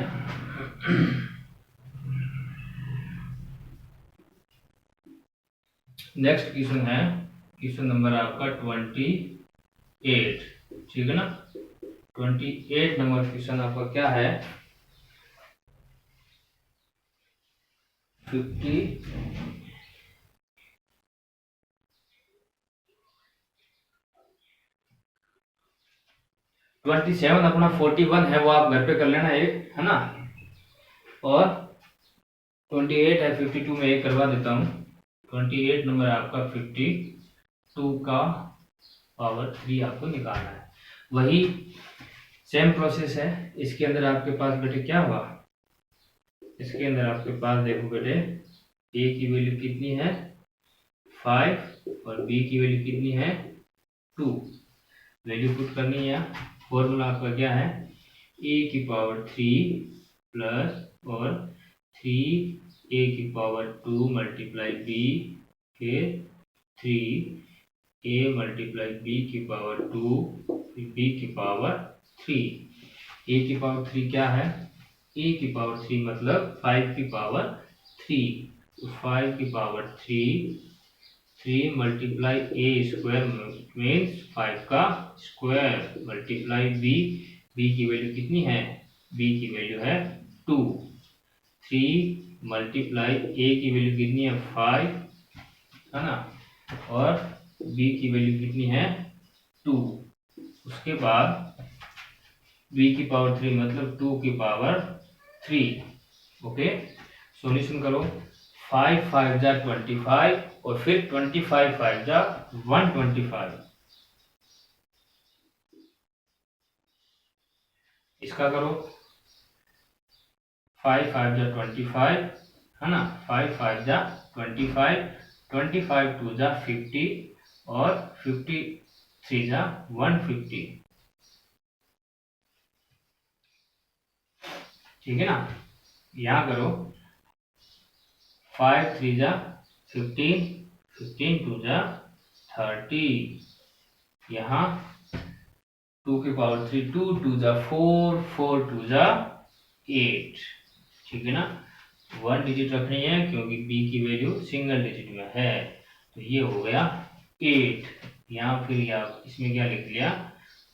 नेक्स्ट क्वेश्चन है, क्वेश्चन नंबर आपका 28, ठीक है ना। 28 नंबर क्वेश्चन आपका क्या है, 27 अपना 41 है, वो आप घर पे कर लेना एक, है ना। और 28 है, 52 में एक करवा देता हूँ। 28 नंबर आपका 52 का पावर 3 आपको निकालना है। वही सेम प्रोसेस है, इसके अंदर आपके पास बेटे क्या हुआ, इसके अंदर आपके पास देखो बेटे, ए की वैल्यू कितनी है, 5, और बी की वैल्यू कितनी है, 2। वैल्यू पुट करनी है। फॉर्मूला आपका क्या है, ए की पावर 3 प्लस और 3 ए की पावर 2 मल्टीप्लाई बी, फिर 3 ए मल्टीप्लाई बी की पावर 2, फिर बी की पावर 3। ए की पावर 3 क्या है, ए की पावर 3 मतलब 5 की पावर 3, तो 5 की पावर 3 मल्टीप्लाई ए स्क्वायर मीन्स 5 का स्क्वायर, मल्टीप्लाई बी, बी की वैल्यू कितनी है, बी की वैल्यू है 2। 3 मल्टीप्लाई ए की वैल्यू कितनी है, 5, है ना, और बी की वैल्यू कितनी है, 2। उसके बाद बी की पावर 3 मतलब 2 की पावर 3। ओके, सॉल्यूशन करो। 5 5 जा 25, और फिर 25 5 जा 125। इसका करो, 5 5 जा 25, है ना, 5 5 जा 25, 25 2 जा 50, और 53 जा 150, ठीक है ना। यहाँ करो, 5 3 जा 15, 15 2 जा 30, यहाँ 2 की पावर 3, 2 2 जा 4, 4 2 जा 8, ठीक है ना। 1 डिजिट रखनी है क्योंकि बी की वैल्यू सिंगल डिजिट में है, तो ये हो गया 8। यहाँ फिर आप इसमें क्या लिख लिया,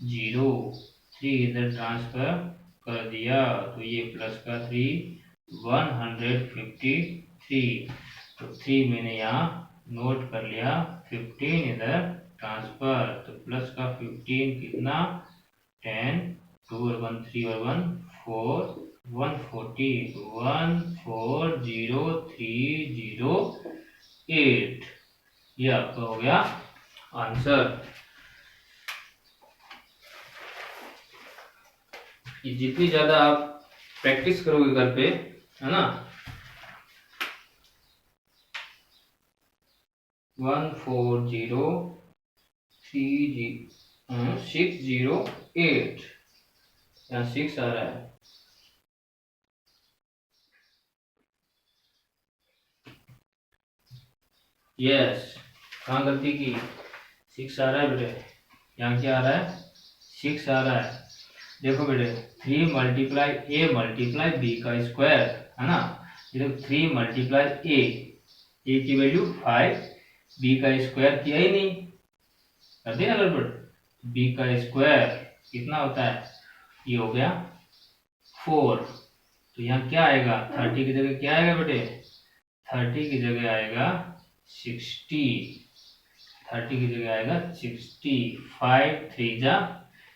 0, 3 इधर ट्रांसफर कर दिया, तो ये प्लस का 3, 153, तो 3 मैंने यहाँ नोट कर लिया, 15 इधर ट्रांसफर, तो प्लस का 15 कितना, 10, 2 और 1 3 और 1 4, 140 140,308, ये आपका हो गया आंसर। ये जितनी ज्यादा आप प्रैक्टिस करोगे घर पे, है ना, 140,608, यहाँ 6 आ रहा है। यस, कहाँ गलती की, 6 आ रहा है बेटे, यहाँ क्या आ रहा है, 6 आ रहा है। देखो बेटे 3 मल्टीप्लाई ए मल्टीप्लाई बी का स्क्वायर, है ना, ये 3 मल्टीप्लाई ए की वैल्यू 5, बी का स्क्वायर किया ही नहीं, कर दिया ना गड़बड़, बी का स्क्वायर कितना होता है, ये हो गया 4। तो यहाँ क्या आएगा, 30 की जगह क्या आएगा बेटे, 30 की जगह आएगा 60, 30 की जगह आएगा 60, 5 3 जा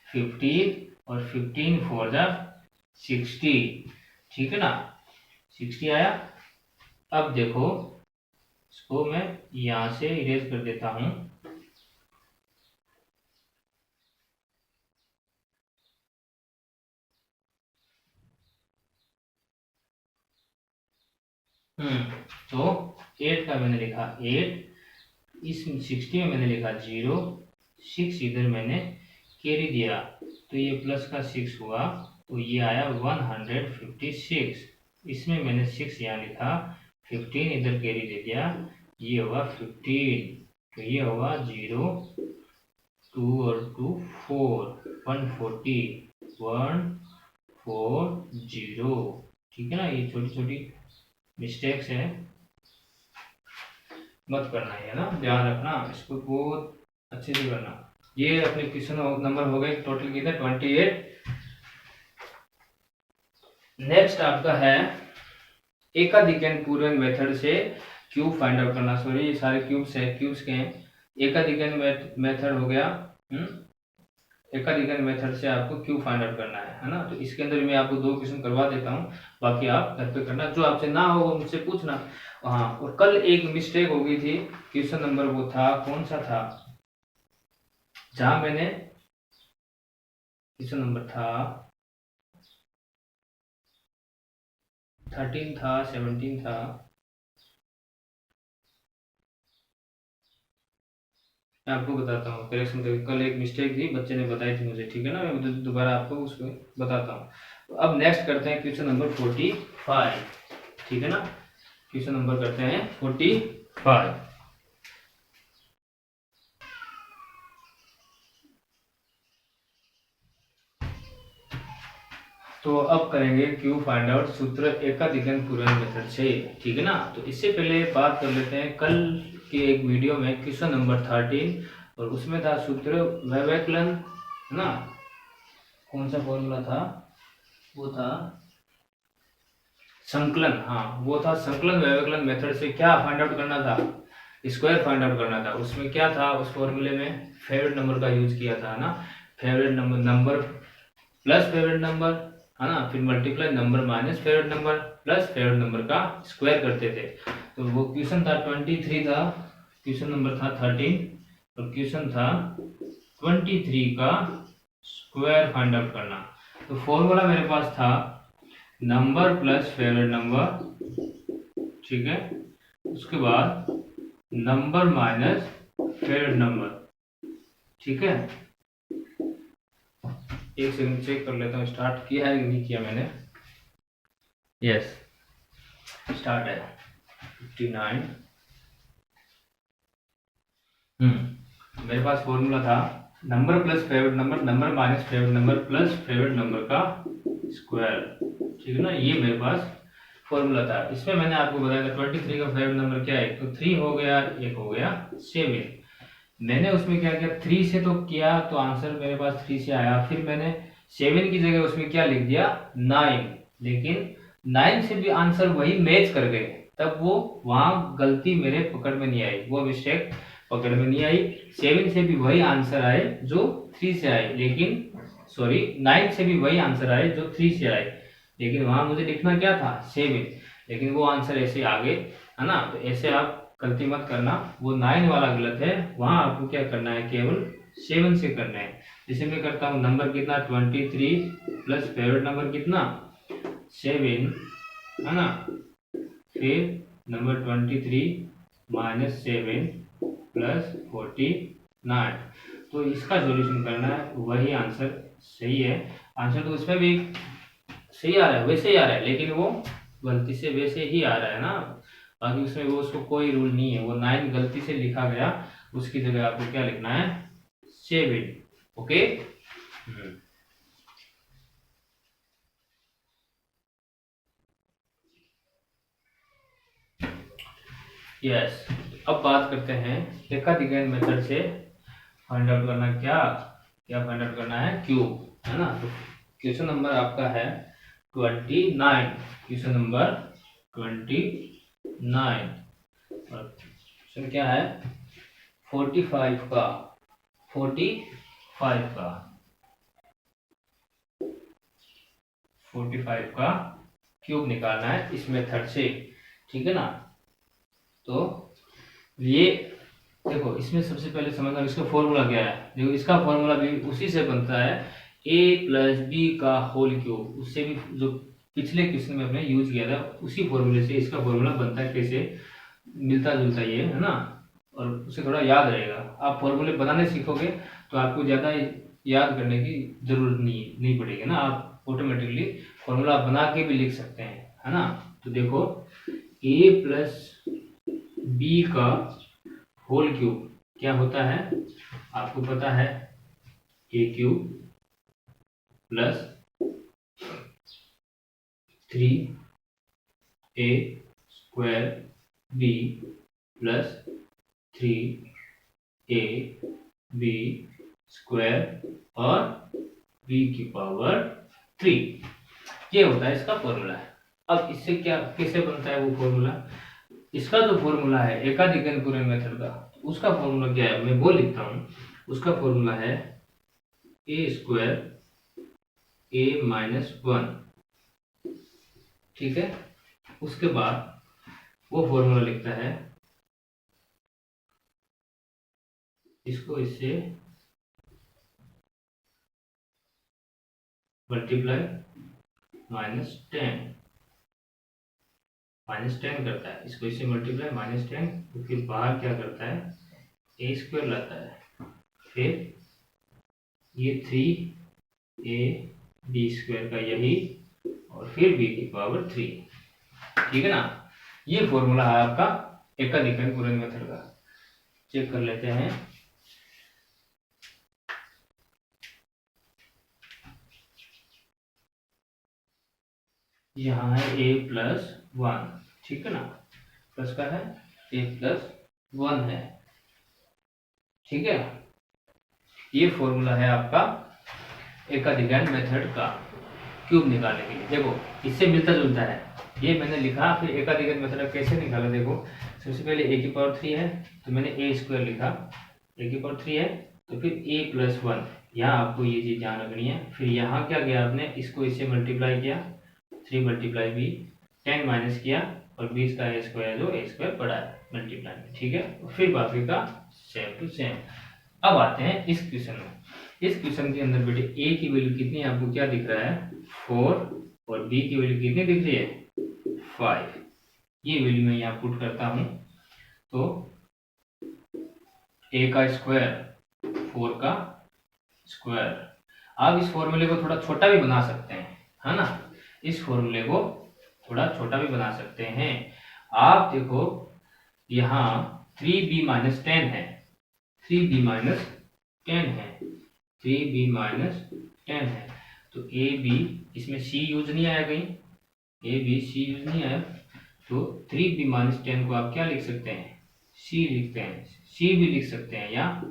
15 और 15 4 जा 60, ठीक है ना, 60 आया। अब देखो इसको मैं यहां से इरेज कर देता हूं, तो 8 का मैंने लिखा 8, इस 60 में मैंने लिखा 0, 6 इधर मैंने कैरी दिया तो ये प्लस का 6 हुआ, तो ये आया 156, इसमें मैंने 6 यहाँ लिखा, 15 इधर कैरी दे दिया, ये हुआ 15, तो ये हुआ 0 2 और 2 4, 140 140, ठीक है ना। ये छोटी छोटी मिस्टेक्स है, मत करना है ना, ध्यान रखना, इसको बहुत अच्छे से करना। ये अपने क्वेश्चन नंबर हो गए टोटल कितने, 28। नेक्स्ट आपका है एकाधिकन पूर्वक मेथड से क्यूब फाइंड आउट करना। सॉरी ये सारे क्यूब्स है, क्यूब्स के हैं। एकाधिकन मेथड हो गया, एकाधिकन मेथड से आपको क्यूब फाइंड आउट करना है ना। तो इसके अंदर मैं आपको 2 क्वेश्चन करवा देता हूँ, बाकी आप घर पे करना, जो आपसे ना हो वो मुझसे पूछना। हाँ, और कल एक मिस्टेक हो गई थी, क्वेश्चन नंबर वो था, कौन सा था, जहां मैंने क्वेश्चन नंबर था 13 था 17 था, मैं आपको बताता हूँ करेक्शन करके। कल एक मिस्टेक थी, बच्चे ने बताई थी मुझे, ठीक है ना, मैं दोबारा आपको उसको बताता हूँ। तो अब नेक्स्ट करते हैं क्वेश्चन नंबर 45, ठीक है ना, क्वेश्चन नंबर करते हैं 45। तो अब करेंगे क्यूब फाइंड आउट सूत्र एकाधिकन पूर्वक मेथड से, ठीक है ना। तो इससे पहले बात कर लेते हैं कल के एक वीडियो में क्वेश्चन नंबर 13, और उसमें था सूत्र व्यवकलन, है ना, कौन सा फॉर्मूला था, वो था संकलन, हाँ वो था संकलन व्यवकलन मेथड से क्या फाइंड आउट करना था, स्क्वायर फाइंड आउट करना था। उसमें क्या था, उस फॉर्मूले में फेवरेट नंबर का यूज किया था ना, favourite number plus favourite number, है ना, फिर multiply number minus favourite number plus favourite number का स्क्वायर करते थे। तो वो क्वेश्चन था 23 था, क्वेश्चन नंबर था 13, और क्वेश्चन था 23 का स्क्वायर फाइंड आउट करना। तो फॉर्मूला मेरे पास था नंबर प्लस फेवरेट नंबर, ठीक है, उसके बाद नंबर माइनस फेवरेट नंबर, ठीक है। एक सेकंड चेक कर लेता हूँ, स्टार्ट किया है नहीं किया मैंने, यस स्टार्ट है 59। मेरे पास फॉर्मूला था number plus favourite number, number minus favourite number plus favourite number का स्क्वायर, ठीक है ना, ये मेरे पास फॉर्मूला था। इसमें मैंने आपको बताया था 23 का फेवरेट नंबर क्या है, तो 3 हो गया, एक हो गया 7। मैंने उसमें क्या किया, 3 से तो किया तो आंसर मेरे पास 3 से आया, फिर मैंने 7 की जगह उसमें क्या लिख दिया 9, लेकिन 9 से भी आंसर वही मैच कर गए, तब वो वहां गलती मेरे पकड़ में नहीं आई, वो मिस्टेक पकड़ में नहीं आई। 7 से भी वही आंसर आए जो 3 से आए, लेकिन सॉरी 9 से भी वही आंसर आए जो 3 से आए, लेकिन वहां मुझे लिखना क्या था 7, लेकिन वो आंसर ऐसे आ गए, है ना। तो ऐसे आप गलती मत करना, वो 9 वाला गलत है, वहां आपको क्या करना है, केवल 7 से करना है। जैसे मैं करता हूँ, नंबर कितना 23 प्लस फेवरेट नंबर कितना 7, है ना, फिर नंबर 23 माइनस 7 प्लस 49, तो इसका सॉल्यूशन करना है, वही आंसर सही है। आंसर तो उसमें भी सही आ रहा है, वैसे ही आ रहा है, लेकिन वो गलती से वैसे ही आ रहा है ना, बाकी उसमें वो उसको कोई रूल नहीं है, वो 9 गलती से लिखा गया, उसकी जगह आपको क्या लिखना है 7। ओके। यस, अब बात करते हैं एकाधिक मेथड से फाइंड आउट करना, क्या क्या फाइंड आउट करना है, क्यूब, है ना। तो क्वेश्चन नंबर आपका है 29, क्वेश्चन नंबर 29, और क्वेश्चन क्या है 45 का 45 का 45 का क्यूब निकालना है इस मेथड से, ठीक है ना। तो ये देखो, इसमें सबसे पहले समझना इसका फॉर्मूला क्या है। देखो, इसका फॉर्मूला भी उसी से बनता है, a प्लस बी का होल क्यूब, उससे भी जो पिछले क्वेश्चन में हमने यूज किया था, उसी फॉर्मूले से इसका फॉर्मूला बनता है। कैसे मिलता जुलता ये, है ना, और उसे थोड़ा याद रहेगा। आप फॉर्मूले बनाने सीखोगे तो आपको ज़्यादा याद करने की जरूरत नहीं पड़ेगी ना, आप ऑटोमेटिकली फॉर्मूला बना के भी लिख सकते हैं, है ना। तो देखो, a प्लस बी का होल क्यूब क्या होता है, आपको पता है, A cube plus 3a square B plus 3a B square और b की पावर 3, ये होता है इसका फॉर्मूला। अब इससे क्या कैसे बनता है वो फॉर्मूला, इसका जो फॉर्मूला है एकाधिक पूर्ण मेथड का, उसका फॉर्मूला क्या है, मैं वो लिखता हूँ। उसका फॉर्मूला है ए स्क्वायर ए माइनस 1, ठीक है। उसके बाद वो फॉर्मूला लिखता है, इसको इससे मल्टीप्लाई -10 करता है, इसको इससे मल्टीप्लाई -10, तो फिर बाहर क्या करता है ए स्क्वायर लाता है, फिर ये 3a बी स्क्वायर का यही, और फिर b की पावर 3, ठीक है ना। ये फॉर्मूला है आपका एकाधिक पूर्ण मेथड का। चेक कर लेते हैं, यहाँ है a प्लस 1, ठीक है ना, प्लस का है a प्लस 1 है, ठीक है। ये फॉर्मूला है आपका एकाधिक मेथड का क्यूब निकालने के लिए। देखो, इससे मिलता जुलता है, ये मैंने लिखा, फिर एकाधिक मेथड कैसे निकाला। देखो, सबसे पहले a की पावर 3 है, तो मैंने a स्क्वायर लिखा, a की पावर 3 है, तो फिर a प्लस 1, यहाँ आपको ये चीज ध्यान रखनी है। फिर यहाँ क्या किया आपने, इसको इससे मल्टीप्लाई किया, 3 मल्टीप्लाई b, 10 माइनस किया, और 20 का a स्क्वायर जो a स्क्वायर पड़ा है मल्टीप्लाई में, ठीक है। फिर बाकी का सेम टू सेम। अब आते हैं इस क्वेश्चन में। इस क्वेश्चन के अंदर बेटे a की वैल्यू कितनी है, आपको क्या दिख रहा है 4, और b की वैल्यू कितनी दिख रही है 5। ये वैल्यू मैं यहाँ पुट करता हूँ, तो a का स्क्वायर 4 का स्क्वायर। आप इस फॉर्मूले को थोड़ा छोटा भी बना सकते हैं, है ना, इस फॉर्मूले को थोड़ा छोटा भी बना सकते हैं। आप देखो, यहाँ 3b माइनस 10 है, 3b माइनस 10 है, 3b माइनस 10 है, तो ए बी, इसमें c यूज नहीं आया कहीं, ए बी सी यूज नहीं आया, तो 3b माइनस 10 को आप क्या लिख सकते हैं, c लिखते हैं, c भी लिख सकते हैं, या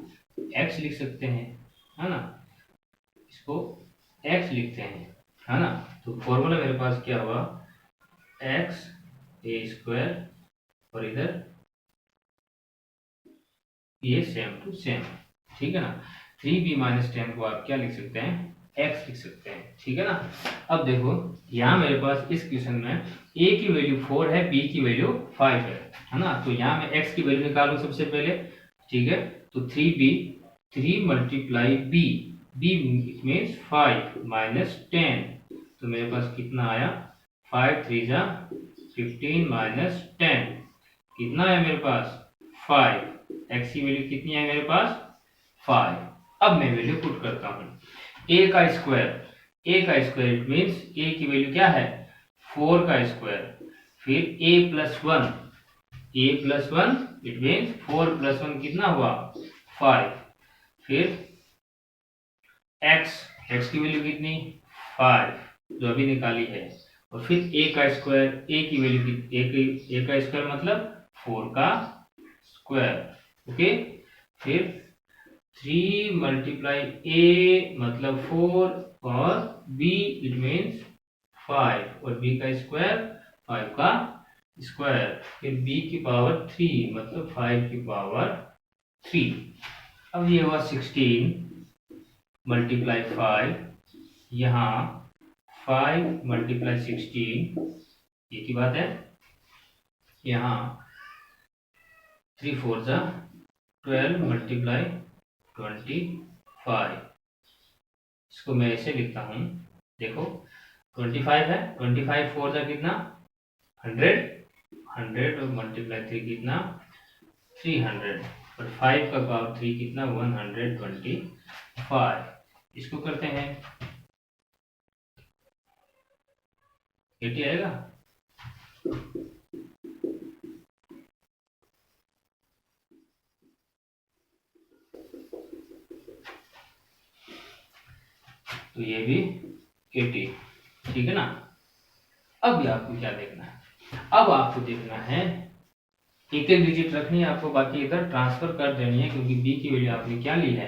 x लिख सकते हैं, है ना, इसको x लिखते हैं, है ना। तो फॉर्मूला मेरे पास क्या हुआ, x a स्क्वायर, और इधर ये सेम टू सेम, ठीक है ना। 3b माइनस 10 को आप क्या लिख सकते हैं, x लिख सकते हैं, ठीक है ना। अब देखो यहाँ मेरे पास इस क्वेश्चन में a की वैल्यू 4 है, b की वैल्यू 5 है ना। तो यहाँ मैं x की वैल्यू निकालूं सबसे पहले, ठीक है। तो 3b 3 multiply b, b means 5 minus 10, तो मेरे पास कितना आया 5 3 जा 15 माइनस 10, कितना है मेरे पास 5, x की वैल्यू कितनी है मेरे पास 5। अब मैं वैल्यू पुट करता हूँ, a का स्क्वायर इट मीन्स a की वैल्यू क्या है 4 का स्क्वायर, फिर a plus one it means 4 plus 1 कितना हुआ 5, फिर x की वैल्यू कितनी 5 जो अभी निकाली है, और फिर a का स्क्वायर, a की वैल्यू a का स्क्वायर मतलब 4 का स्क्वायर, ओके। फिर 3 मल्टीप्लाई a मतलब 4 और b इट मीन्स 5 और b का स्क्वायर 5 का स्क्वायर, फिर b की पावर 3 मतलब 5 की पावर 3। अब ये हुआ 16 मल्टीप्लाई 5, यहाँ 5 मल्टीप्लाई 16 ये की बात है, यहाँ 3 4 जा 12 मल्टीप्लाई 25, इसको मैं ऐसे लिखता हूँ, देखो 25 है, 25 4 जा कितना 100 और मल्टीप्लाई 3 कितना 300 और 5 का पावर 3 कितना 125, इसको करते हैं 80 आएगा। तो ये भी 80, ठीक है ना। अब ये आपको क्या देखना है, अब आपको देखना है एक एक डिजिट रखनी है आपको, बाकी इधर ट्रांसफर कर देनी है, क्योंकि b की वैल्यू आपने क्या ली है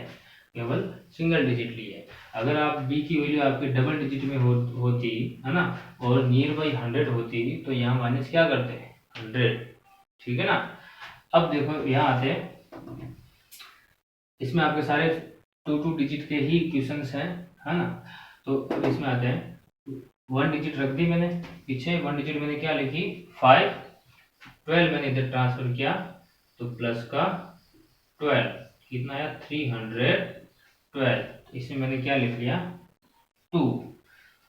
केवल सिंगल डिजिट ली है। अगर आप b की वैल्यू आपके डबल डिजिट में होती है ना, और नियर बाई 100 होती, तो यहाँ माइनस क्या करते हैं 100, ठीक है ना। अब देखो यहाँ आते हैं, इसमें आपके सारे 2 डिजिट के ही क्वेश्चंस हैं, है ना। तो अब इसमें आते हैं 1 डिजिट रख दी मैंने पीछे, 1 डिजिट मैंने क्या लिखी 5, 12 मैंने इधर ट्रांसफर किया तो प्लस का 12 कितना आया 312, इसमें मैंने क्या लिख लिया 2,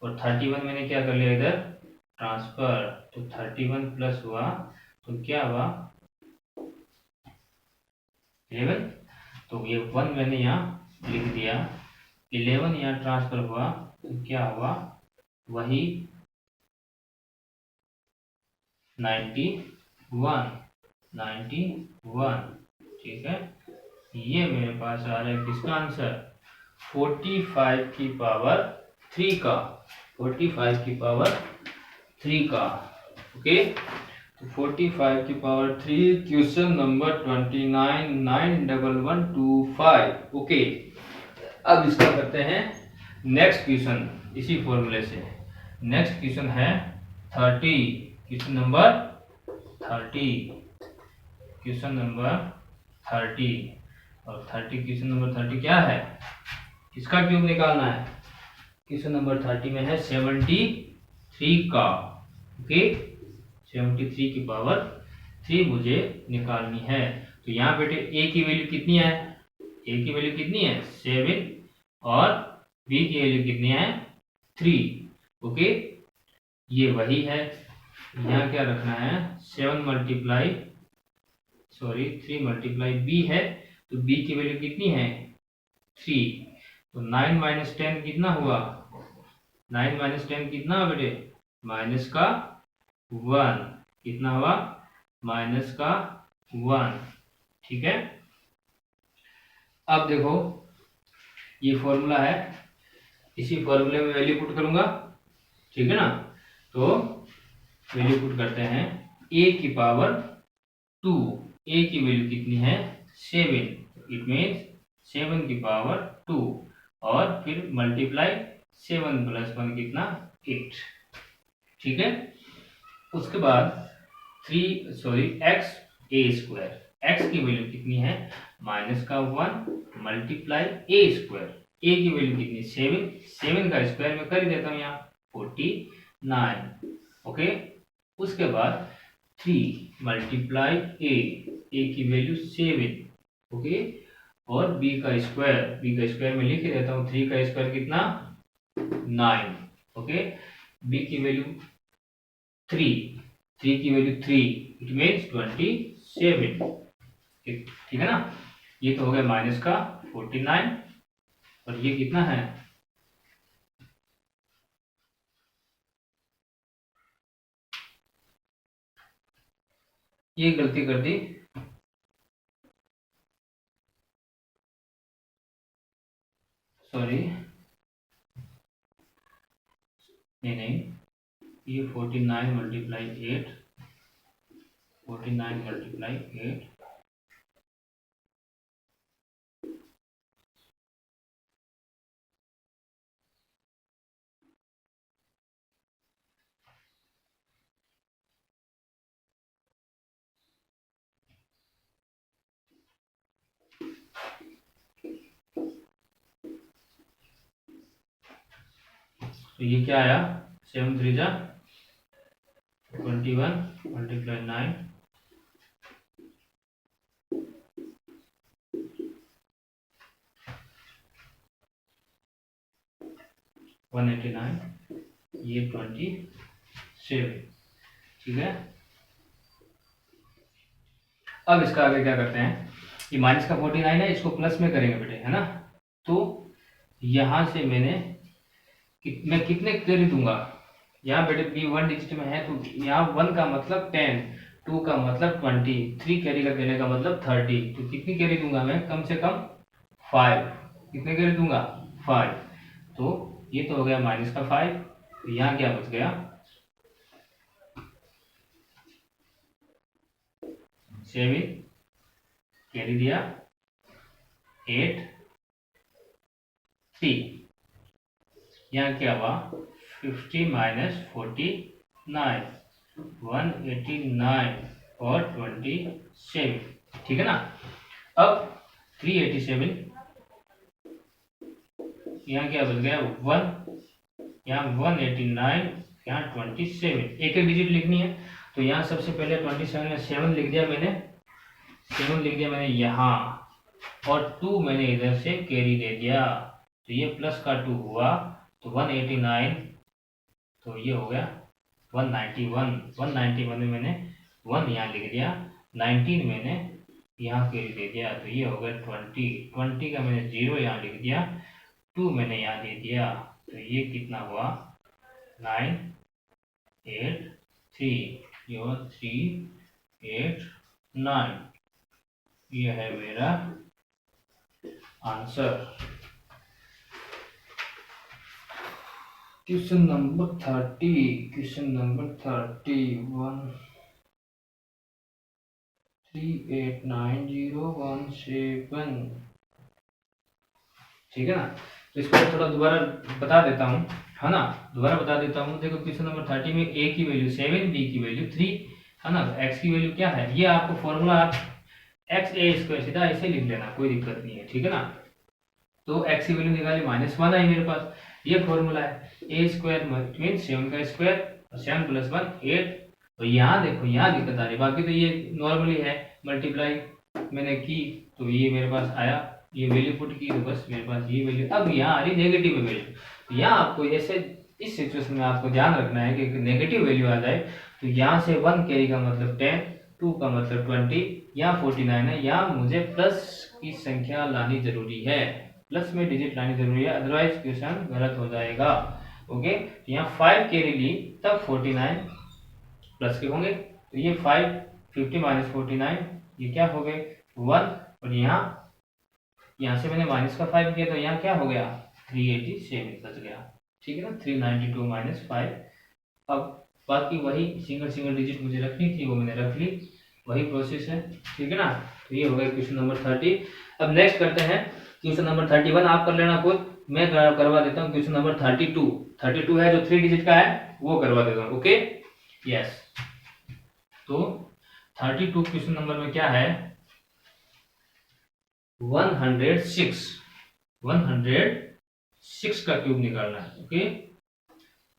और 31 मैंने क्या कर लिया इधर ट्रांसफर, तो 31 प्लस हुआ तो क्या हुआ 11, तो ये 1 मैंने यहाँ लिख दिया, 11 यहाँ ट्रांसफर हुआ तो क्या हुआ वही 91, ठीक है। ये मेरे पास आ रहा है किसका आंसर 45 की पावर 3 का, 45 की पावर 3 का, ओके। तो 45 की पावर 3 क्वेश्चन नंबर 29 91125, ओके। अब इसका करते हैं नेक्स्ट क्वेश्चन इसी फॉर्मूले से। नेक्स्ट क्वेश्चन है 30, क्वेश्चन नंबर 30, क्वेश्चन नंबर 30, और 30 क्वेश्चन नंबर 30 क्या है, किसका क्यूब निकालना है, क्वेश्चन नंबर 30 में है 73 का, ओके। 73 की पावर 3 मुझे निकालनी है। तो यहाँ बेटे a की वैल्यू कितनी है, a की वैल्यू कितनी है 7 और b की वैल्यू कितनी है 3, ओके। ये वही है, यहाँ क्या रखना है 3 मल्टीप्लाई b है, तो b की वैल्यू कितनी है 3, तो 9 माइनस 10 कितना हुआ 9 माइनस 10 कितना हुआ बेटे माइनस का 1, कितना हुआ माइनस का 1, ठीक है। अब देखो ये फॉर्मूला है, इसी फॉर्मूले में वैल्यू पुट करूंगा, ठीक है ना। तो वैल्यू पुट करते हैं a की पावर 2, a की वैल्यू कितनी है 7, इट मीन्स 7 की पावर 2, और फिर मल्टीप्लाई 7 प्लस 1 कितना 8, ठीक है। उसके बाद x a स्क्वायर, x की वैल्यू कितनी है माइनस का 1 मल्टीप्लाई a स्क्वायर, ए की वैल्यू कितनी 7, 7 का स्क्वायर में कर ही देता हूँ यहाँ 49। ओके, उसके बाद 3 मल्टीप्लाई ए की वैल्यू 7। ओके, और बी का स्क्वायर में लिख देता हूँ 3 का स्क्वायर कितना 9। ओके, बी की वैल्यू 3 की वैल्यू 3 इट मीन्स 27। ठीक है ना, ये तो हो गया माइनस का 49 और ये कितना है ये गलती कर दी, सॉरी नहीं ये 49 मल्टीप्लाई 8 49 मल्टीप्लाई 8 तो ये क्या आया 7 3 जा 21 मल्टीप्लाई 9 189 ये 27। ठीक है, अब इसका आगे क्या करते हैं, ये माइनस का 49 है, इसको प्लस में करेंगे बेटे, है ना। तो यहां से मैं कितने कैरी दूंगा, यहाँ बेटे बी 1 डिजिट में है तो यहाँ 1 का मतलब 10, 2 का मतलब 20, 3 कैरी का देने का मतलब 30। तो कितनी कैरी दूंगा मैं, कम से कम 5। कितने कैरी दूंगा 5। तो ये तो हो गया माइनस का 5। तो यहाँ क्या बच गया 7 कैरी दिया 8 3, यहाँ क्या हुआ 50 माइनस 49 189 और 27। ठीक है ना, अब 387 यहाँ क्या बच गया 1, यहाँ 189, यहाँ 27। एक एक डिजिट लिखनी है तो यहाँ सबसे पहले 27 में 7 लिख दिया मैंने, 7 लिख दिया मैंने यहाँ, और 2 मैंने इधर से कैरी दे दिया, तो ये प्लस का 2 हुआ तो 189, तो ये हो गया 191। 191 में मैंने 1 यहाँ लिख दिया, 19 मैंने यहाँ कैरी दे दिया, तो ये हो गया 20। 20 का मैंने 0 यहाँ लिख दिया, 2 मैंने यहाँ दे दिया, तो ये कितना हुआ 9 8 3, ये हुआ 3 8 9। ये है मेरा answer. Question number 30, question number 31 389017। ठीक है ना, तो इसको थोड़ा दोबारा बता देता हूँ, है ना, दोबारा बता देता हूँ। देखो क्वेश्चन नंबर 30 में ए की वैल्यू 7, बी की वैल्यू 3, है ना, एक्स की वैल्यू क्या है, ये आपको फॉर्मूला आप एक्स ए स्क्वायर सीधा ऐसे लिख लेना, कोई दिक्कत नहीं है। ठीक है ना, तो एक्स की वैल्यू निकाली -1 आई मेरे पास, ये फॉर्मूला है ए स्क्वायर मीन 7 का स्क्वायर और 7 + 1 8। तो यहाँ देखो यहाँ दिक्कत आ रही, बाकी तो ये नॉर्मली है, मल्टीप्लाई मैंने की तो ये मेरे पास आया, ये वैल्यू पुट की तो बस मेरे पास ये वैल्यू। अब यहाँ आ रही नेगेटिव वैल्यू, तो यहाँ आपको ऐसे इस सिचुएशन में आपको ध्यान रखना है कि नेगेटिव वैल्यू आ जाए तो यहाँ से 1 कैरी का मतलब 10, 2 का मतलब 20, यहाँ 49 है, यहाँ मुझे प्लस की संख्या लानी जरूरी है, प्लस में डिजिट लानी जरूरी है, अदरवाइज क्वेश्चन गलत हो जाएगा। ओके, तो यहाँ 5 कैरी ली तब 49 प्लस के होंगे, तो ये 5 50 माइनस 49 ये क्या हो गए 1, और यहाँ से मैंने माइनस का 5 किया तो यहाँ क्या हो गया 387 बच गया। ठीक है ना, 392 माइनस 5। अब बाकी वही सिंगल डिजिट मुझे रखनी थी वो मैंने रख ली, वही प्रोसेस है। ठीक है ना, तो ये हो गया क्वेश्चन नंबर 30। अब नेक्स्ट करते हैं क्वेश्चन नंबर 31, आप कर लेना खुद, मैं करवा देता हूँ क्वेश्चन नंबर 32 है जो 3 डिजिट का है वो करवा देता हूँ। ओके यस, तो 32 क्वेश्चन नंबर में क्या है 106 106 का क्यूब निकालना है। ओके,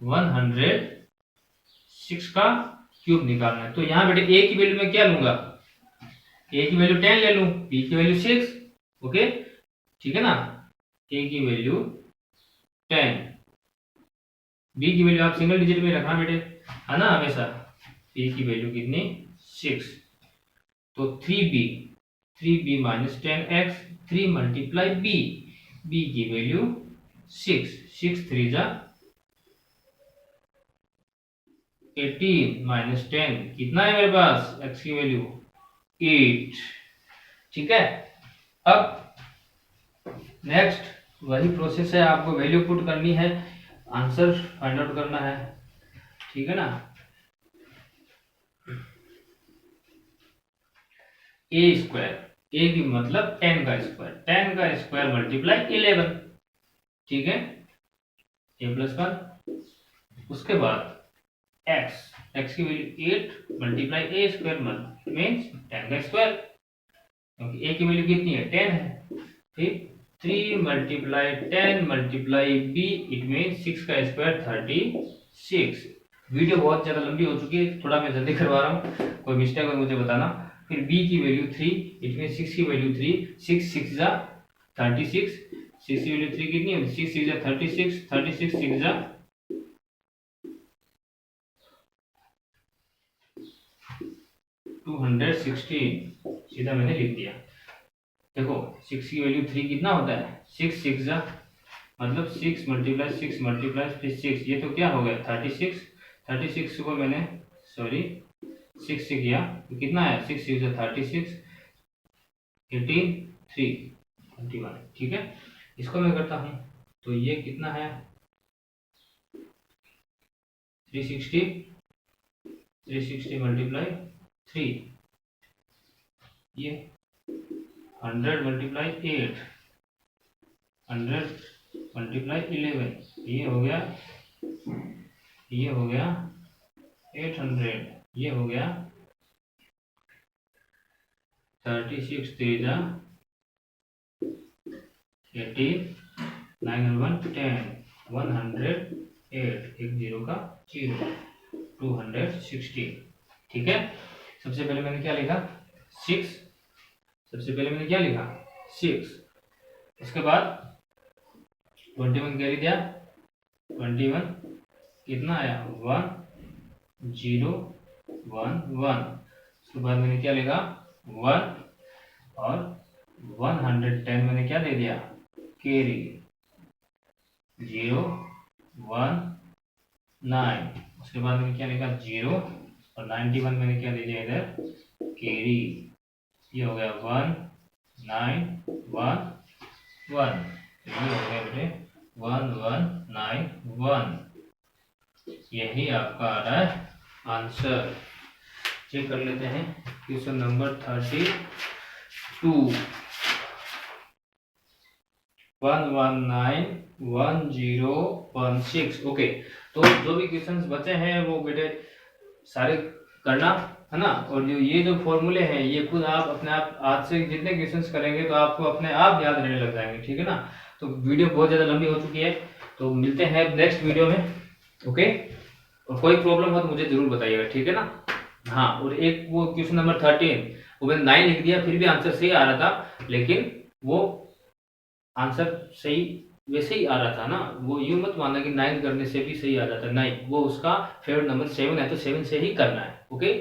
106 का क्यूब निकालना है। तो यहाँ बेटे ए की वैल्यू में क्या लूंगा, ए की वैल्यू 10 ले लूं, बी की वैल्यू 6। ओके, ठीक है ना, ए की वैल्यू 10, बी की वैल्यू आप सिंगल डिजिट में रखना बेटे, है ना हमेशा। ए की वैल्यू कितनी, 6। तो 3b minus 10x, 3 multiply b, b की वैल्यू 6, 6 3 जा 18 माइनस 10 कितना है मेरे पास, x की वैल्यू 8। ठीक है, अब नेक्स्ट वही प्रोसेस है, आपको वैल्यू पुट करनी है, आंसर फाइंड आउट करना है। ठीक है ना, ए स्क्वायर, ए की मतलब 10 का स्क्वायर, 10 का स्क्वायर मल्टीप्लाई 11। ठीक है, ए प्लस 1, उसके बाद x, x की वैल्यू 8 मल्टीप्लाई ए स्क्वायर मीन्स 10 का स्क्वायर, क्योंकि ए की वैल्यू कितनी है, 10 है। फिर 3 multiply 10 multiply b, it means 6 का स्क्वायर 36। वीडियो बहुत ज्यादा लंबी हो चुकी है, थोड़ा मैं जल्दी करवा रहा हूँ, कोई मिस्टेक हो मुझे बताना। फिर b की वैल्यू 3, इट मीन्स 6 की वैल्यू 3, 6 6 जा 36, 6 की वैल्यू 3 कितनी है, 6 6 जा 36, 36 6 जा 216, सीधा मैंने लिख दिया। देखो 6 की वैल्यू 3 कितना होता है, 6 6 जा मतलब 6 मल्टीप्लाई 6 मल्टीप्लाई फिर 6, ये तो क्या हो गया 36, 36 को मैंने सॉरी 6 से किया तो कितना है, 6 6 जा 36, 18 3 21। ठीक है, इसको मैं करता हूँ तो ये कितना है 360 मल्टीप्लाई 3, ये 100 मल्टीप्लाई 8, 100 मल्टीप्लाई 11, ये हो गया 800, ये हो गया 36 3 जा 18, 9 और 1 10, 108, एक जीरो का 0, 216। ठीक है, सबसे पहले मैंने क्या लिखा 6, सबसे पहले मैंने क्या लिखा 6, उसके बाद 21 कैरी दिया, 21 कितना आया 1 0 1 1, उसके बाद मैंने क्या लिखा 1 और 110 मैंने क्या दे दिया कैरी 0 1 9, उसके बाद मैंने क्या लिखा 0 और 91 मैंने क्या दे दिया इधर कैरी, ये हो गया 1 9 1 1, ये हो गया बेटे 1 1 9 1, यही आपका आ रहा है आंसर। चेक कर लेते हैं क्वेश्चन नंबर 32, 1191016। ओके, तो जो भी क्वेश्चंस बचे हैं वो बेटे सारे करना है ना, और जो ये जो फॉर्मूले हैं ये खुद आप अपने आप आज से जितने क्वेश्चंस करेंगे तो आपको अपने आप याद रहने लग जाएंगे। ठीक है ना, तो वीडियो बहुत ज्यादा लंबी हो चुकी है, तो मिलते हैं नेक्स्ट वीडियो में। ओके, और कोई प्रॉब्लम हो तो मुझे जरूर बताइएगा। ठीक है ना, हाँ, और एक वो क्वेश्चन नंबर 13 वो मैंने 9 लिख दिया, फिर भी आंसर सही आ रहा था, लेकिन वो आंसर सही वैसे ही आ रहा था ना, वो यूं मत मानना कि 9 करने से भी सही आ जाता, नहीं, वो उसका फेवरेट नंबर 7 है तो 7 से ही करना है। ओके।